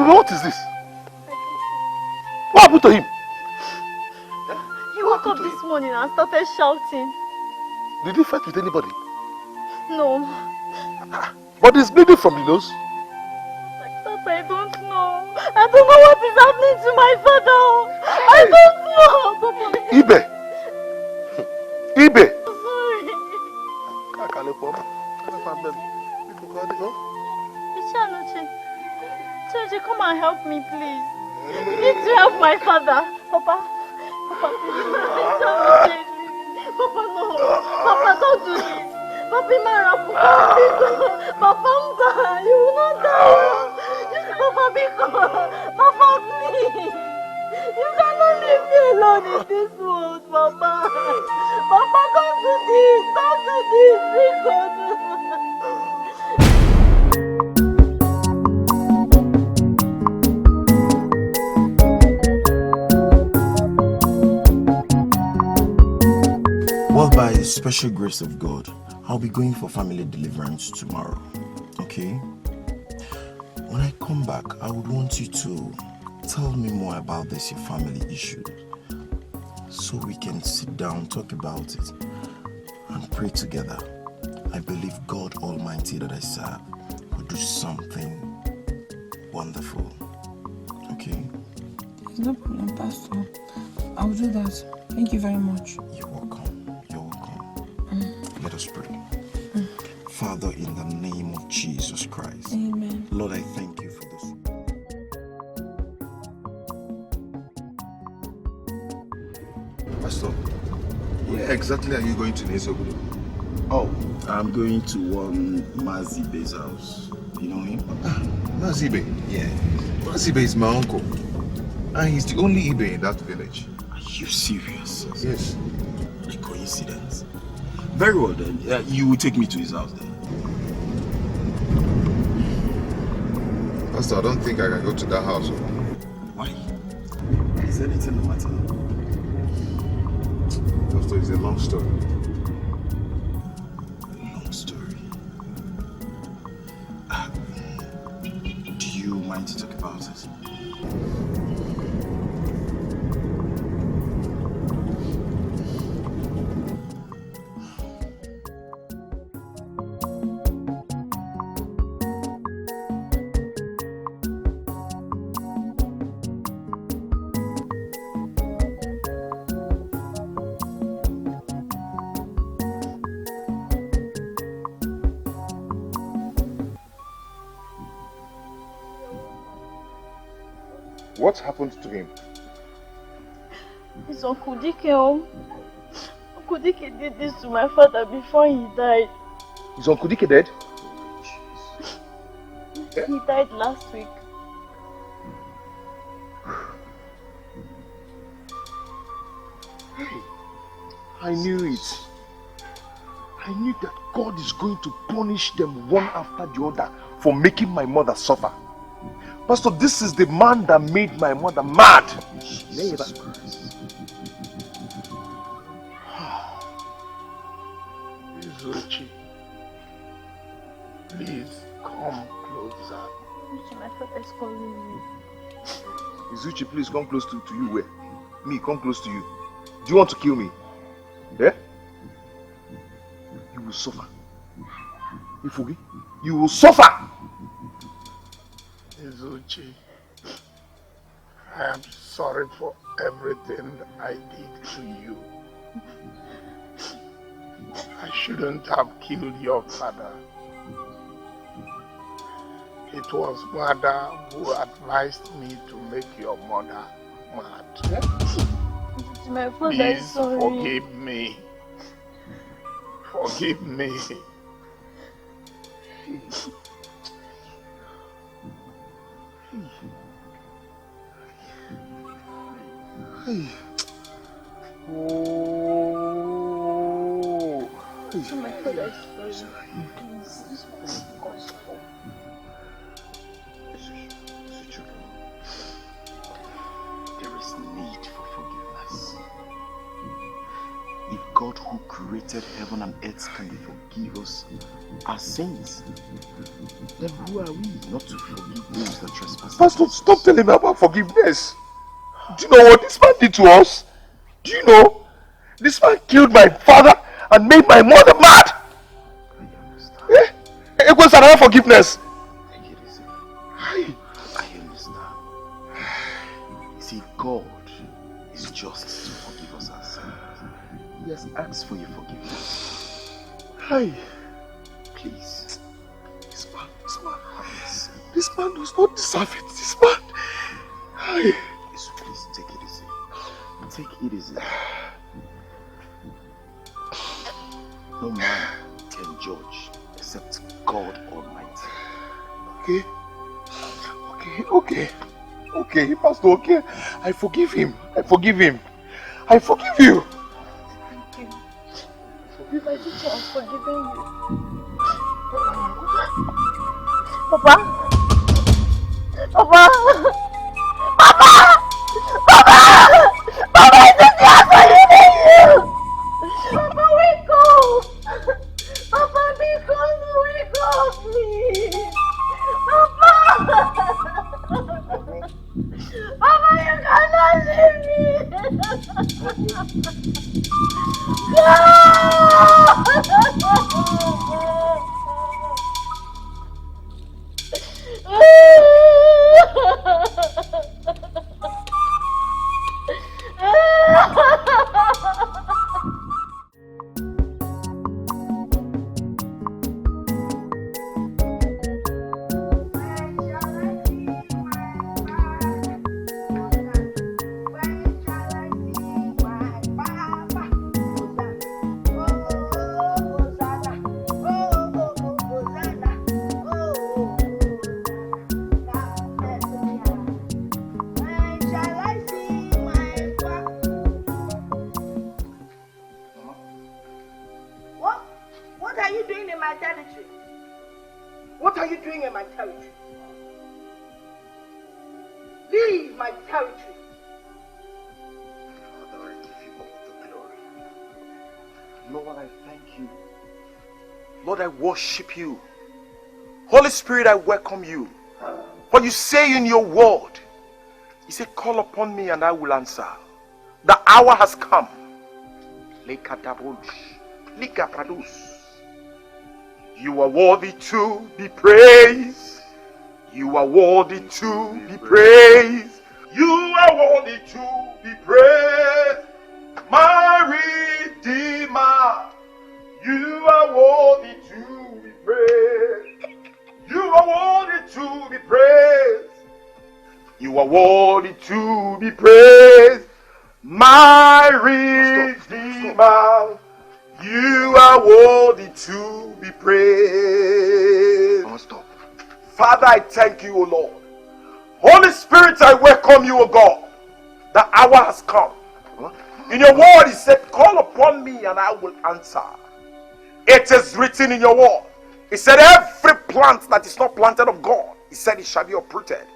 What is this? What happened to him? He woke up this morning and started shouting. Did he fight with anybody? No. But he's bleeding from the nose. Papa, I don't know. I don't know what is happening to my father. I don't know. Papa. Ibe! Ibe! Sorry. Come and help me, please. I need to help my father. Papa, please. Papa, no. Papa, don't do this. Papa, Papa, you will not die. Papa, please. You cannot leave me alone in this world, Papa. Papa, don't do this. Don't do this. Well, by the special grace of God, I'll be going for family deliverance tomorrow. Okay? When I come back, I would want you to tell me more about this, your family issue. So we can sit down, talk about it, and pray together. I believe God Almighty that I serve will do something wonderful. Okay? There's no problem, Pastor. I'll do that. Thank you very much. You're welcome. You're welcome. Let us pray. Father, in the name of Jesus Christ. Amen. Lord, I thank you for this. Pastor, where exactly are you going to Nesobudo? Oh, I'm going to one Mazibe's house. You know him? Mazibe? Yeah. Mazibe is my uncle. And he's the only Ibe in that village. Are you serious? Yes. A coincidence. Very well then. You will take me to his house then. Pastor, I don't think I can go to that house. Why? Is anything the matter? Pastor, it's a long story. Long story. Do you mind to talk about it? What happened to him? It's Uncle Dike. Uncle Dike did this to my father before he died. Is Uncle Dike dead? He died last week. I knew it. I knew that God is going to punish them one after the other for making my mother suffer. Pastor, this is the man that made my mother mad. Jesus Christ. Izuchi, please come closer. My father is calling me. Izuchi, please come close to you. Where? Me, come close to you. Do you want to kill me? Yeah? You will suffer. Ifugi, you will suffer. Izuchi, I am sorry for everything I did to you. I shouldn't have killed your father. It was mother who advised me to make your mother mad. My father Please is sorry. forgive me. Forgive me. Oh. My father is sorry. There is need for forgiveness. If God who created heaven and earth can forgive us our sins, then who are we not to forgive those that trespass? Pastor, stop telling me about forgiveness. Do you know what this man did to us? Do you know? This man killed my father and made my mother mad. Eh? It was another forgiveness. I understand. You see, God is just to forgive us our sins. He has asked for your forgiveness. Hey, please. This man does not deserve it. This man. Hey. Please take it easy. Take it easy. No man can judge except God Almighty. Okay, Pastor, okay. I forgive him. I forgive you. Thank you. My teacher has forgiven you. Papa! Papa, this is forgiving you! Papa, wake up! Papa, wake up, please! What are you doing in my territory? Leave my territory. Father, I give you all the glory. Lord, I thank you. Lord, I worship you. Holy Spirit, I welcome you. For you say in your word, you say, call upon me and I will answer. The hour has come. You are worthy to be praised. You are worthy to be praised. You are worthy to be praised. My Redeemer. You are worthy to be praised. You are worthy to be praised. You are worthy to be praised. My Redeemer. You are worthy to be praised. Stop. Father, I thank you, O Lord. Holy Spirit, I welcome you, O God. The hour has come. In your word, he said, call upon me and I will answer. It is written in your word. He said, every plant that is not planted of God, he said it shall be uprooted.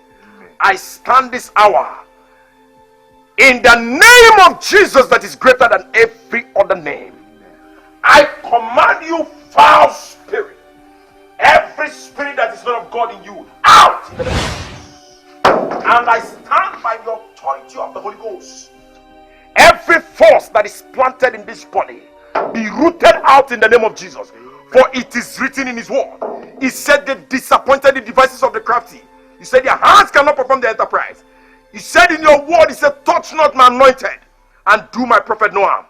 I stand this hour in the name of Jesus that is greater than every other name. I command you, foul spirit, every spirit that is not of God in you, out in the name of Jesus. And I stand by the authority of the Holy Ghost. Every force that is planted in this body be rooted out in the name of Jesus. For it is written in his word. He said they disappointed the devices of the crafty. He said their hands cannot perform the enterprise. He said in your word, he said, touch not my anointed and do my prophet no harm.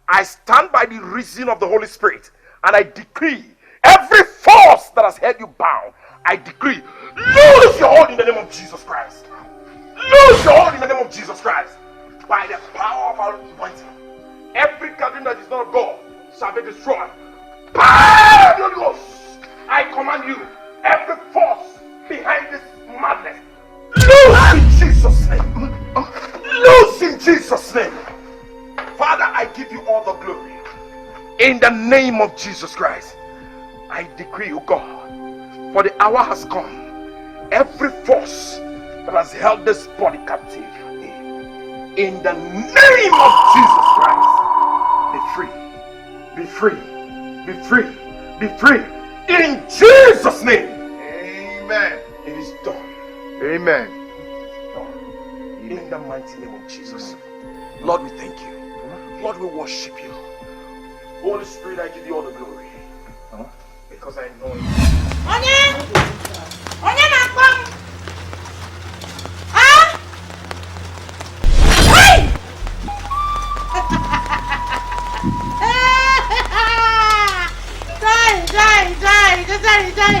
I stand by the reason of the Holy Spirit and I decree every force that has held you bound, I decree, lose your hold in the name of Jesus Christ. Lose your hold in the name of Jesus Christ. By the power of our anointing, every gathering that is not of God shall be destroyed. Power of the Holy Ghost, I command you, every force behind this madness, lose in Jesus' name. Lose in Jesus' name. Father, I give you all the glory. In the name of Jesus Christ, I decree, O God, for the hour has come. Every force that has held this body captive, in the name of Jesus Christ, be free, be free, be free, be free. In Jesus' name. Amen. It is done. Amen. In the mighty name of Jesus. Lord, we thank you. Lord, we worship you. Holy Spirit, I give you all the glory. Because I know you. Onye na-akpọ m? Ah? Hey! Die.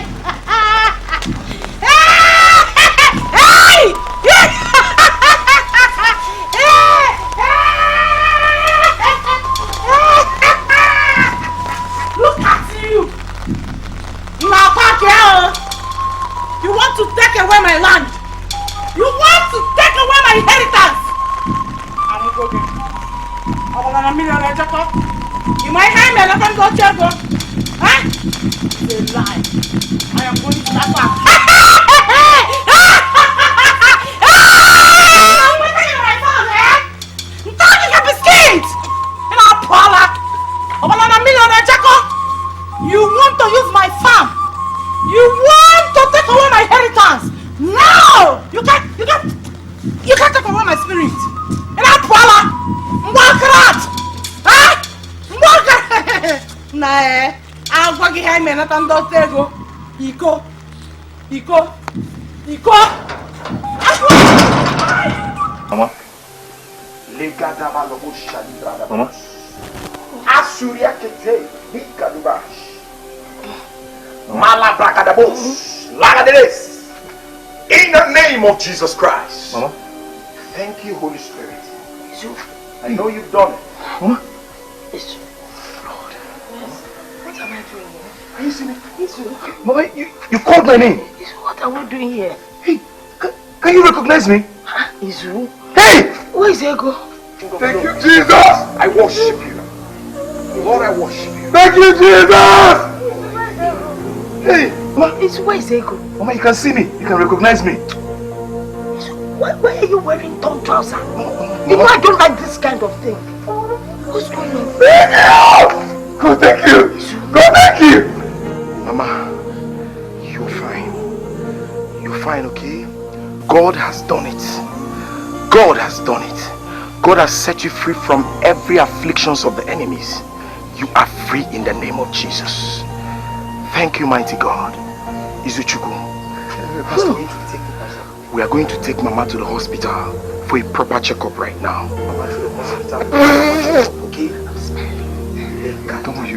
Look at you! Now back here! You want to take away my land! You want to take away my inheritance! I'm going. I want a million Jacob. You might have me and I can go Jacob. Huh? It's a lie. I am going to that back. I'm waiting my phone, eh? I'm talking a biscuit! And I'll pull up. I want a million Jacob. You want to use my farm? You want to take away my inheritance? No! You can't take away my spirit. And I'm Paula. Mwakarat! Huh? Mwakarat! Nah, I'll go get him and I'm not there. Iko. Mama. Mama. Asuria kete hikadubash. Malabrakadabos. Lagaderes. In the name of Jesus Christ. Mama. Thank you, Holy Spirit. I know you've done it. Mama. It's Lord. What am I doing here? Are you seeing me? Mama, you called my name. What are we doing here? Hey, can you recognize me? Izu. Hey! Where is Ego? Thank you, Jesus! I worship you. Lord, I worship you. Thank you, Jesus! Hey! Mama. It's where is Ego? Mama, you can see me. You can recognize me. Why are you wearing torn trousers? You know I don't like this kind of thing. What's going on? God, thank you. God, thank you. Mama, you're fine. You're fine, okay? God has done it. God has done it. God has set you free from every afflictions of the enemies. You are free in the name of Jesus. Thank you, mighty God. Izuchukwu. Pastor, we are going to take Mama to the hospital for a proper checkup right now. Mama to the hospital. Okay? Don't worry,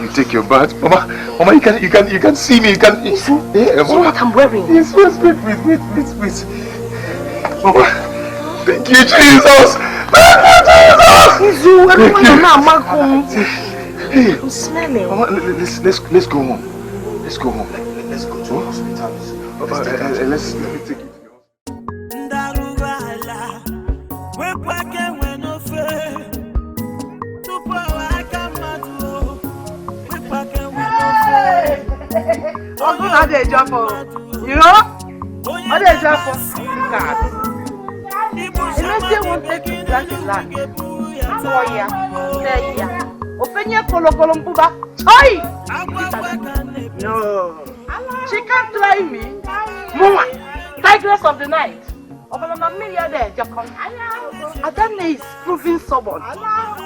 you take your bath. Mama, you can see me. You can. Yeah, see what I'm wearing? Yes, wait. Mama, thank you, Jesus. Thank you. Hey, I'm smelling. Mama, let's go home. Let's go home. Let's go to the hospital. Let me take you. I'm going to jump for you know? What is jump for? God. If I still want to take you back to land, oh yeah, there you are. Openya kolo mbuba. Oi! No. She can't try me. Mama, tigress of the night. Adane is proving stubborn.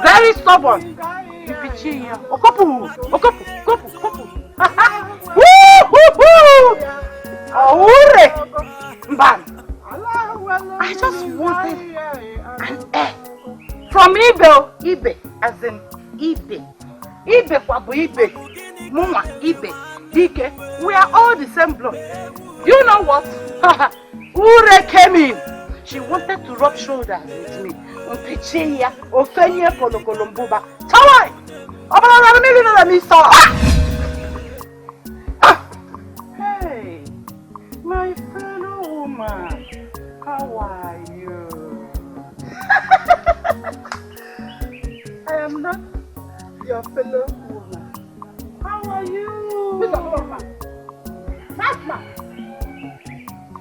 Very stubborn. Okopu. Ore! Mbam. I just wanted an air from Ibe, as in Ibe kwabu Ibe, Muma Ibe, Dike. We are all the same blood. You know what? Ure came in. She wanted to rub shoulders with me. Umpicheya, Ofenye Kolokolombuba. Tawai! Hey, my fellow woman, how are you? I am not your fellow woman. How are you? Mr. Norman.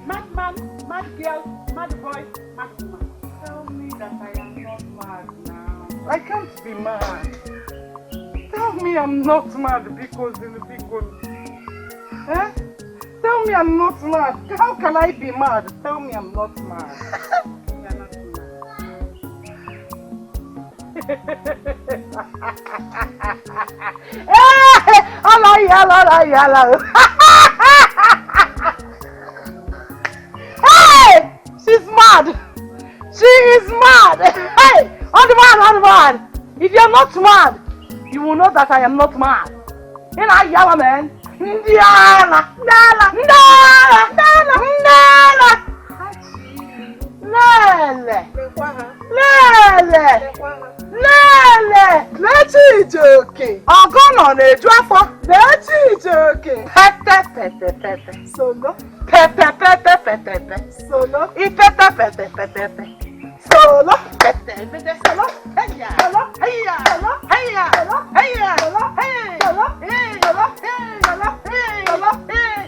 Madman, mad girl, mad boy, mad woman. Tell me that I am not mad now. I can't be mad. Tell me I'm not mad because in the big one. Eh? Tell me I'm not mad. How can I be mad? Tell me I'm not mad. You're not Hey! She's mad! She is mad! Hey! On the man! If you're not mad, you will know that I am not mad. In a yellow man. Ndala! Lele! Let's eat okay. Ogono ne drafo. Let's eat okay. Pete. Solo. Pete. Solo. Ipete. Solo. Pete. Solo. Heya.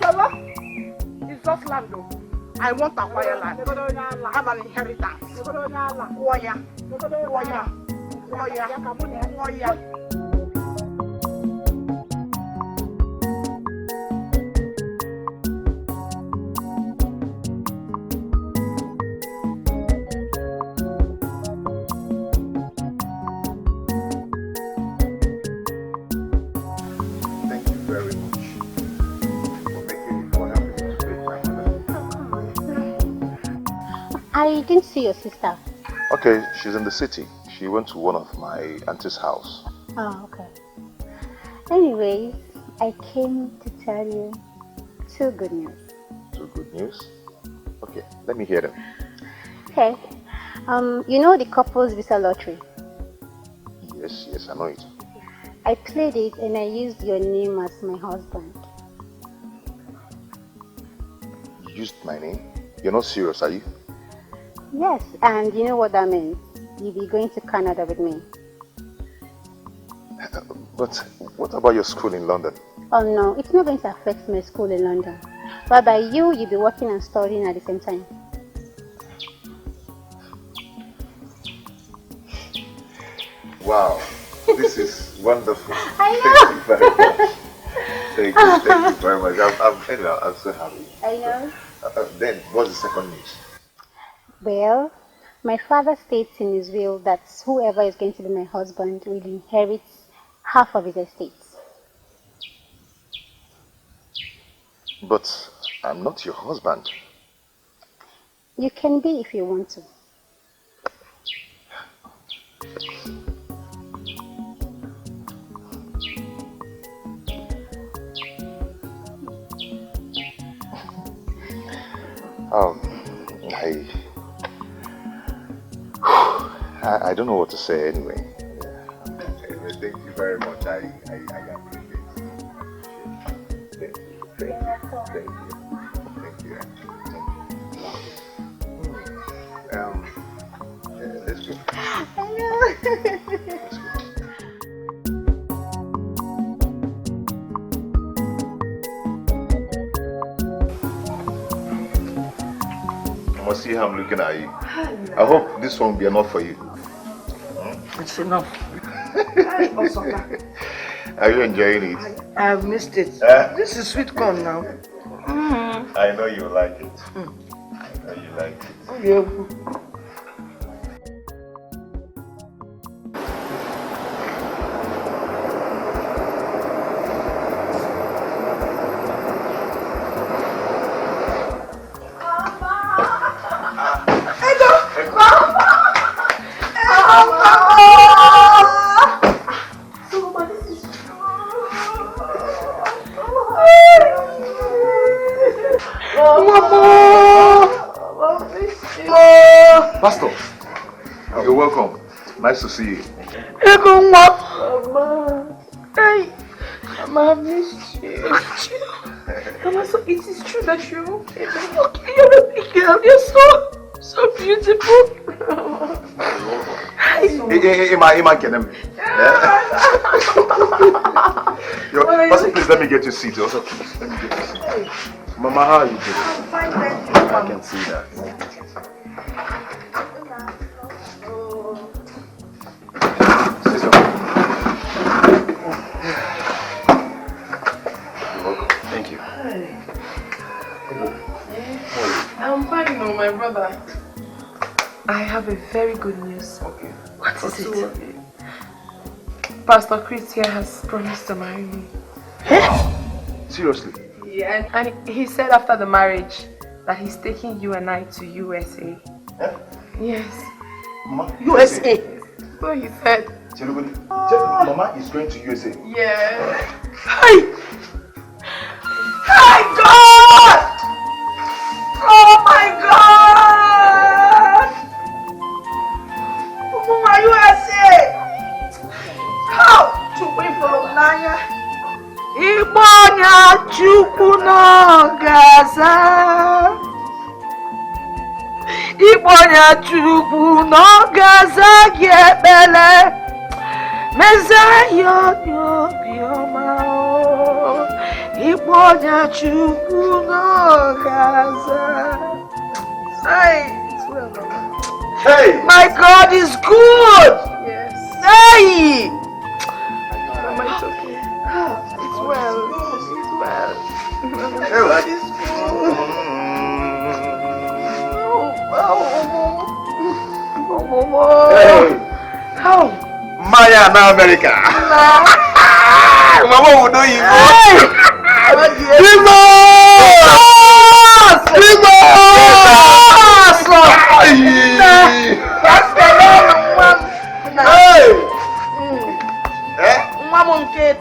Solo. It's just land though. I want to acquire land. Have an inheritance. Warrior. Thank you very much for helping me to make my mother. I didn't see your sister. Okay, she's in the city. She went to one of my auntie's house. Oh, okay. Anyways, I came to tell you two good news. Two good news? Okay, let me hear them. Okay. You know the couple's visa lottery? Yes, I know it. I played it and I used your name as my husband. You used my name? You're not serious, are you? Yes, and you know what that means? You'll be going to Canada with me. But what about your school in London? Oh no, it's not going to affect my school in London. But by you'll be working and studying at the same time. Wow, this is wonderful. I know. Thank you very much. I'm so happy. I know. Then, what's the second news? Well, my father states in his will that whoever is going to be my husband will inherit half of his estates. But I'm not your husband. You can be if you want to. I don't know what to say anyway. Anyway, thank you very much. I appreciate it. Thank you. Let's go. I know. Let's go. I must see how I'm looking at you. I hope this won't be enough for you. It's enough. Are you enjoying it? I've missed it. This is sweet corn now. I know you like it. I know you like it. Yeah. Pastor, you're welcome. Nice to see you. Mama, hey, Mama, I missed you. Mama, so it is true that you're okay. You're a big girl. You're so beautiful. Pastor, please let me get your seat. Also, please let me get your seat. Mama, how are you doing? I'm fine, thank you. I can see that. Thank you. I'm fine, no, my brother. I have a very good news. Okay. What is it? Pastor Chris here has promised to marry me. Seriously? Yeah, and he said after the marriage that he's taking you and I to USA. Yes. USA? So he said. Mama is going to USA. Yeah. Hey! Hey, God! Oh my God! Mama, USA! How? To wait for Naya? Ibonya Chukuno Gaza. Ibonya Chukuno Gaza Gebele. Messiah, your bioma. Ibonya Chukuno Gaza. Hey, my God is good. Yes. Hey. Mama, it's okay. It's well. It's well. My Hey. God is good. Hey. How? Maya na America. Mama will know you.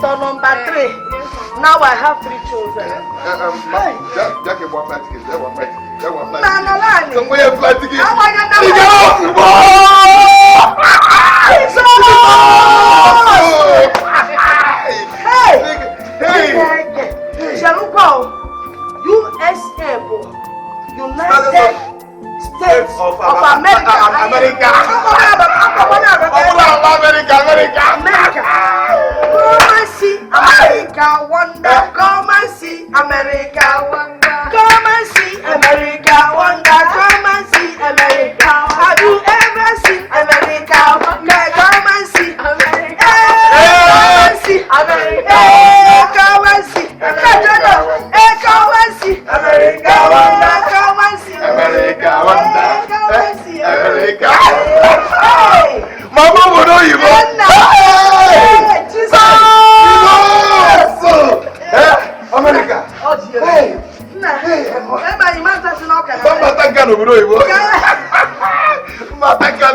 Number 3. Now I have 3 children. USA, United States of America. America. America wonder. Come and see America wonder. Come and see America wonder. Come and see America. Have you ever seen America wonder? Come and see America. Come and see America. Come and see. Come and see America wonder. Come and see America wonder. Come and see America. Mama would know you. America. Hey. Hey. Mama no you. Mama no you.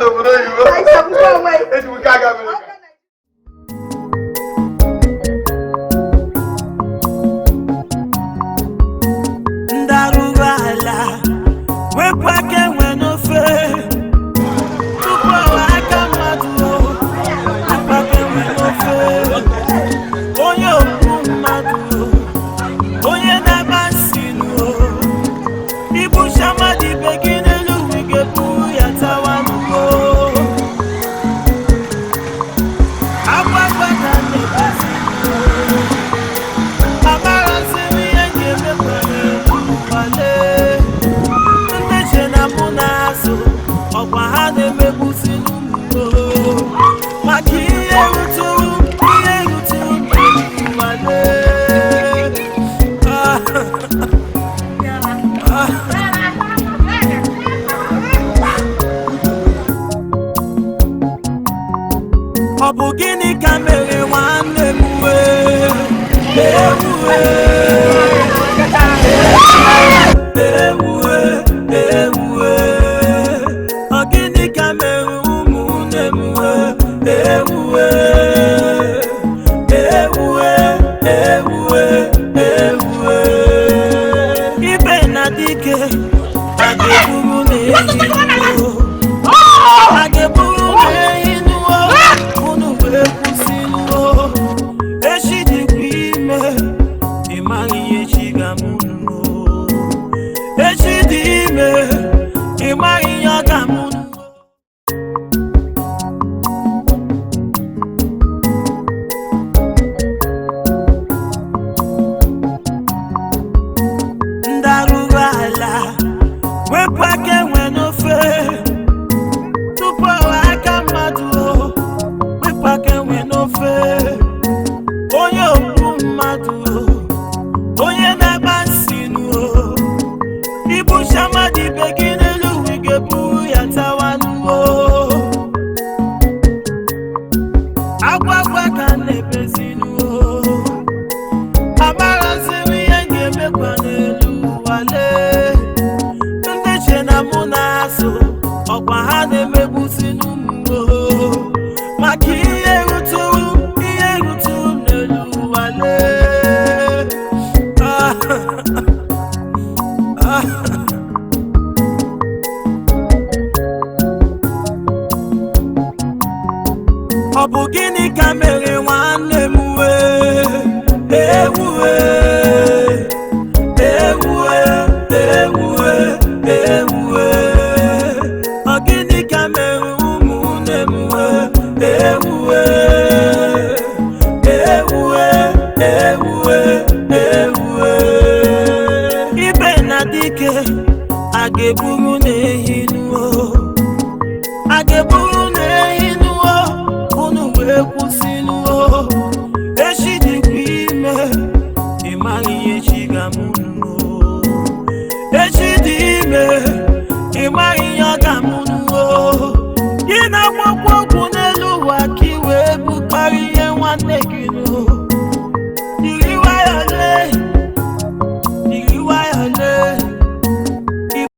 Ndarugala, we pake weno fe. Tupo waka madu, we pake weno fe. Oyo madu, oye nabasinu. Ibu shama di begine luwige buya tawanu. Abba bata nebasinu. Amara semi enge mekwane. Ndechena munaso okwahane mebusilu mugo makiye rutu male Obugini kamere wane muwe Ogini kamere umune muwe Ibe na dike ageburu nehinuo Ageburu nehinuo Unu wekusinuo Eshi dikwime Imani yechigamunuo Eshi dime Imani yagamunuo Ndarugala Wepake wenofe Tupo waka madu Wepake wenofe Oyo madu Oye nabasinu Ibu shama di begine luwige buya tawanu Agwagwa kane bezinu Amara semi enge mekwane luwale Ndechena munaso okwahane mebusinu mugo Makiye rutu neluwale Obugini kamere wane muwe Ogini kamere umune muwe Ibe na dike ageburu nehinuo Ageburu nehinuo Unu wekusinuo